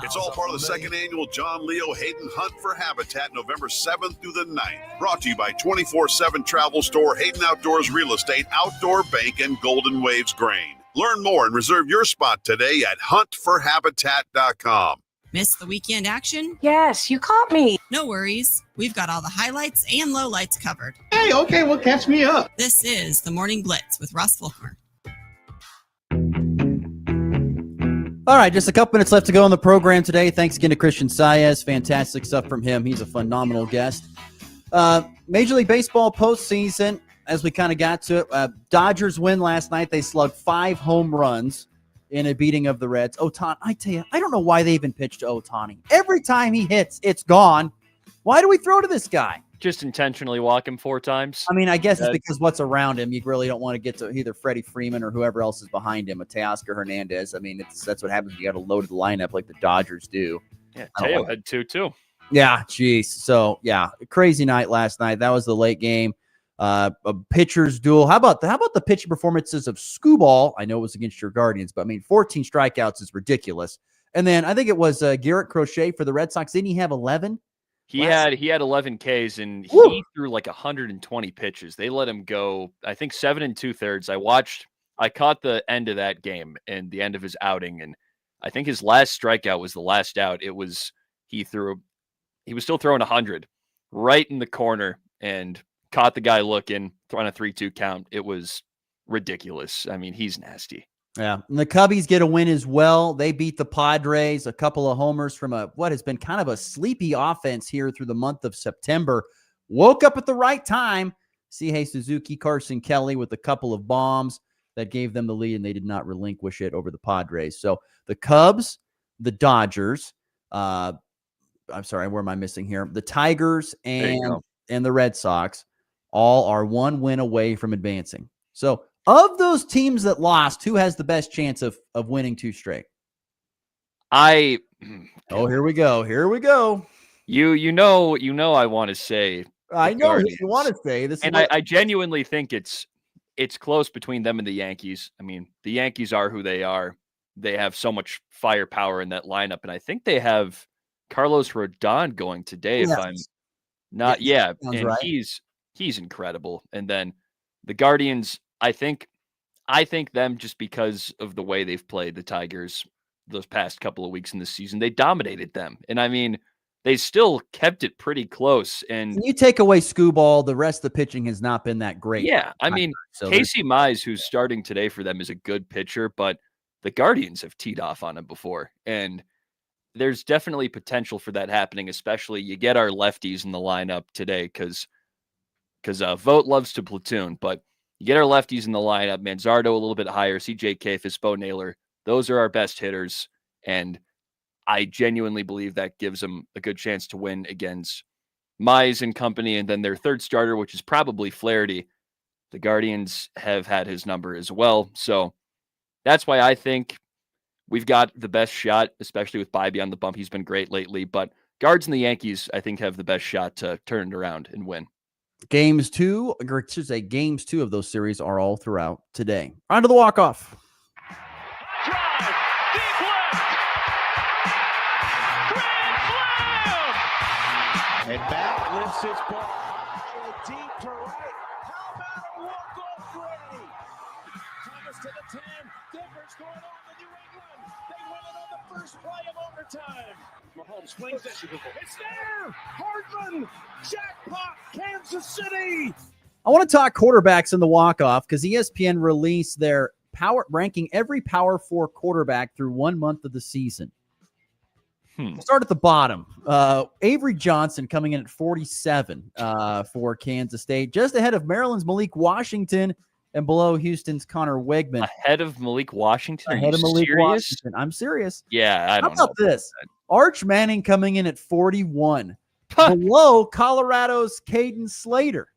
It's all part of the second annual John Leo Hayden Hunt for Habitat, November 7th through the 9th. Brought to you by 24/7 Travel Store, Hayden Outdoors Real Estate, Outdoor Bank, and Golden Waves Grain. Learn more and reserve your spot today at huntforhabitat.com. Miss the weekend action? Yes, you caught me. No worries. We've got all the highlights and lowlights covered. Hey, okay, well, catch me up. This is the Morning Blitz with Russ Volkmer. All right, just a couple minutes left to go on the program today. Thanks again to Christian Saez. Fantastic stuff from him. He's a phenomenal guest. Major League Baseball postseason, as we kind of got to it. Dodgers win last night. They slugged 5 home runs in a beating of the Reds. Ohtani, I tell you, I don't know why they even pitched to Ohtani. Every time he hits, it's gone. Why do we throw to this guy? Just intentionally walk him 4 times. I mean, I guess it's because what's around him. You really don't want to get to either Freddie Freeman or whoever else is behind him, Teoscar Hernandez. I mean, that's what happens when you got a loaded lineup like the Dodgers do. Yeah, Teo had 2 too. Yeah, geez. So, yeah, crazy night last night. That was the late game. A pitcher's duel. How about the pitching performances of Scooball? I know it was against your Guardians, but I mean, 14 strikeouts is ridiculous. And then I think it was Garrett Crochet for the Red Sox. Didn't he have 11? He had 11 Ks, and he threw like 120 pitches. They let him go, I think, 7 2/3. I caught the end of that game and the end of his outing, and I think his last strikeout was the last out. He was still throwing 100 right in the corner and caught the guy looking on a 3-2 count. It was ridiculous. I mean, he's nasty. Yeah. And the Cubbies get a win as well. They beat the Padres, a couple of homers from what has been kind of a sleepy offense here through the month of September. Woke up at the right time. Seihei Suzuki, Carson Kelly with a couple of bombs that gave them the lead, and they did not relinquish it over the Padres. So the Cubs, the Dodgers, I'm sorry, where am I missing here? The Tigers and the Red Sox all are 1 win away from advancing. So of those teams that lost, who has the best chance of winning 2 straight? Here we go. You know I want to say I know what you want to say this, and I genuinely think it's close between them and the Yankees. I mean, the Yankees are who they are. They have so much firepower in that lineup, and I think they have Carlos Rodon going today. If I'm not, and right. he's incredible. And then the Guardians, I think them just because of the way they've played the Tigers those past couple of weeks in the season. They dominated them, and I mean, they still kept it pretty close. And when you take away Scooball, the rest of the pitching has not been that great. Yeah, I mean, Casey Mize, who's starting today for them, is a good pitcher, but the Guardians have teed off on him before. And there's definitely potential for that happening, especially you get our lefties in the lineup today because Vogt loves to platoon, but you get our lefties in the lineup, Manzardo a little bit higher, CJ Kafis, Bo Naylor. Those are our best hitters, and I genuinely believe that gives them a good chance to win against Mize and company, and then their third starter, which is probably Flaherty. The Guardians have had his number as well, so that's why I think we've got the best shot, especially with Bybee on the bump. He's been great lately, but Guards and the Yankees, I think, have the best shot to turn it around and win. Games two of those series are all throughout today. On to the walk-off. And back lifts his ball deep to right. How about a walk-off Brady? Thomas to the 10. Difference going on in New England. They win it on the first play of overtime. Mahomes swings it. It's there. Hardman. Jackpot. Kansas City. I want to talk quarterbacks in the walk-off because ESPN released their power ranking every Power 4 quarterback through 1 month of the season. We'll start at the bottom. Avery Johnson coming in at 47 for Kansas State, just ahead of Maryland's Malik Washington and below Houston's Connor Wegman. Ahead of Malik Washington? Ahead of Malik Washington. I'm serious. Yeah, I don't know. How about this? Arch Manning coming in at 41. Below Colorado's Caden Slater.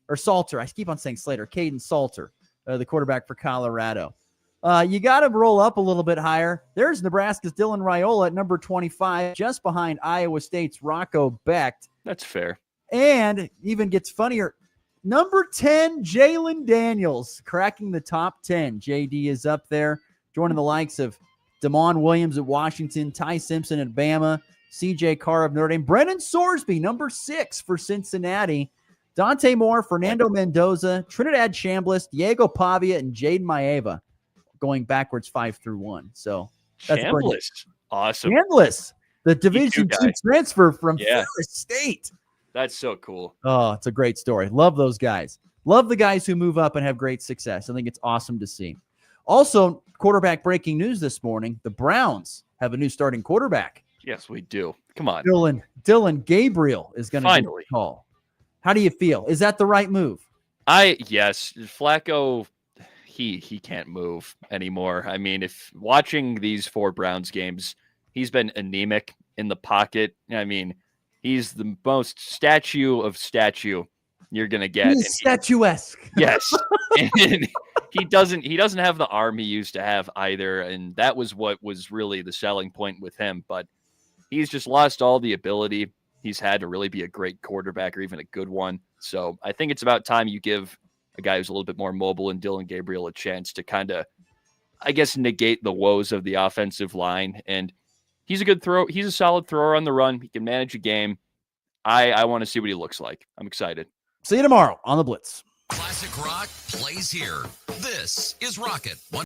Or Salter. I keep on saying Slater. Caden Salter, the quarterback for Colorado. You got to roll up a little bit higher. There's Nebraska's Dylan Raiola at number 25, just behind Iowa State's Rocco Becht. That's fair. And even gets funnier. Number 10, Jalen Daniels, cracking the top 10. JD is up there, joining the likes of Damon Williams at Washington, Ty Simpson at Bama, CJ Carr of Notre Dame, Brennan Sorsby, number 6 for Cincinnati, Dante Moore, Fernando Mendoza, Trinidad Chambliss, Diego Pavia, and Jaden Maeva. Going backwards 5 through 1. So that's Chambliss. Awesome. Chambliss, the Division II transfer from Ferris State. That's so cool. Oh, it's a great story. Love those guys. Love the guys who move up and have great success. I think it's awesome to see. Also, quarterback breaking news this morning. The Browns have a new starting quarterback. Yes, we do. Come on. Dylan Gabriel is going to get the call. How do you feel? Is that the right move? Yes. Flacco, he can't move anymore. I mean, if watching these 4 Browns games, he's been anemic in the pocket. I mean, he's the most statue of statue you're gonna get. He's statuesque. Yes. And he doesn't have the arm he used to have either. And that was what was really the selling point with him. But he's just lost all the ability he's had to really be a great quarterback or even a good one. So I think it's about time you give a guy who's a little bit more mobile and Dylan Gabriel a chance to kind of, I guess, negate the woes of the offensive line. And he's a good throw. He's a solid thrower on the run. He can manage a game. I want to see what he looks like. I'm excited. See you tomorrow on the Blitz. Classic rock plays here. This is Rocket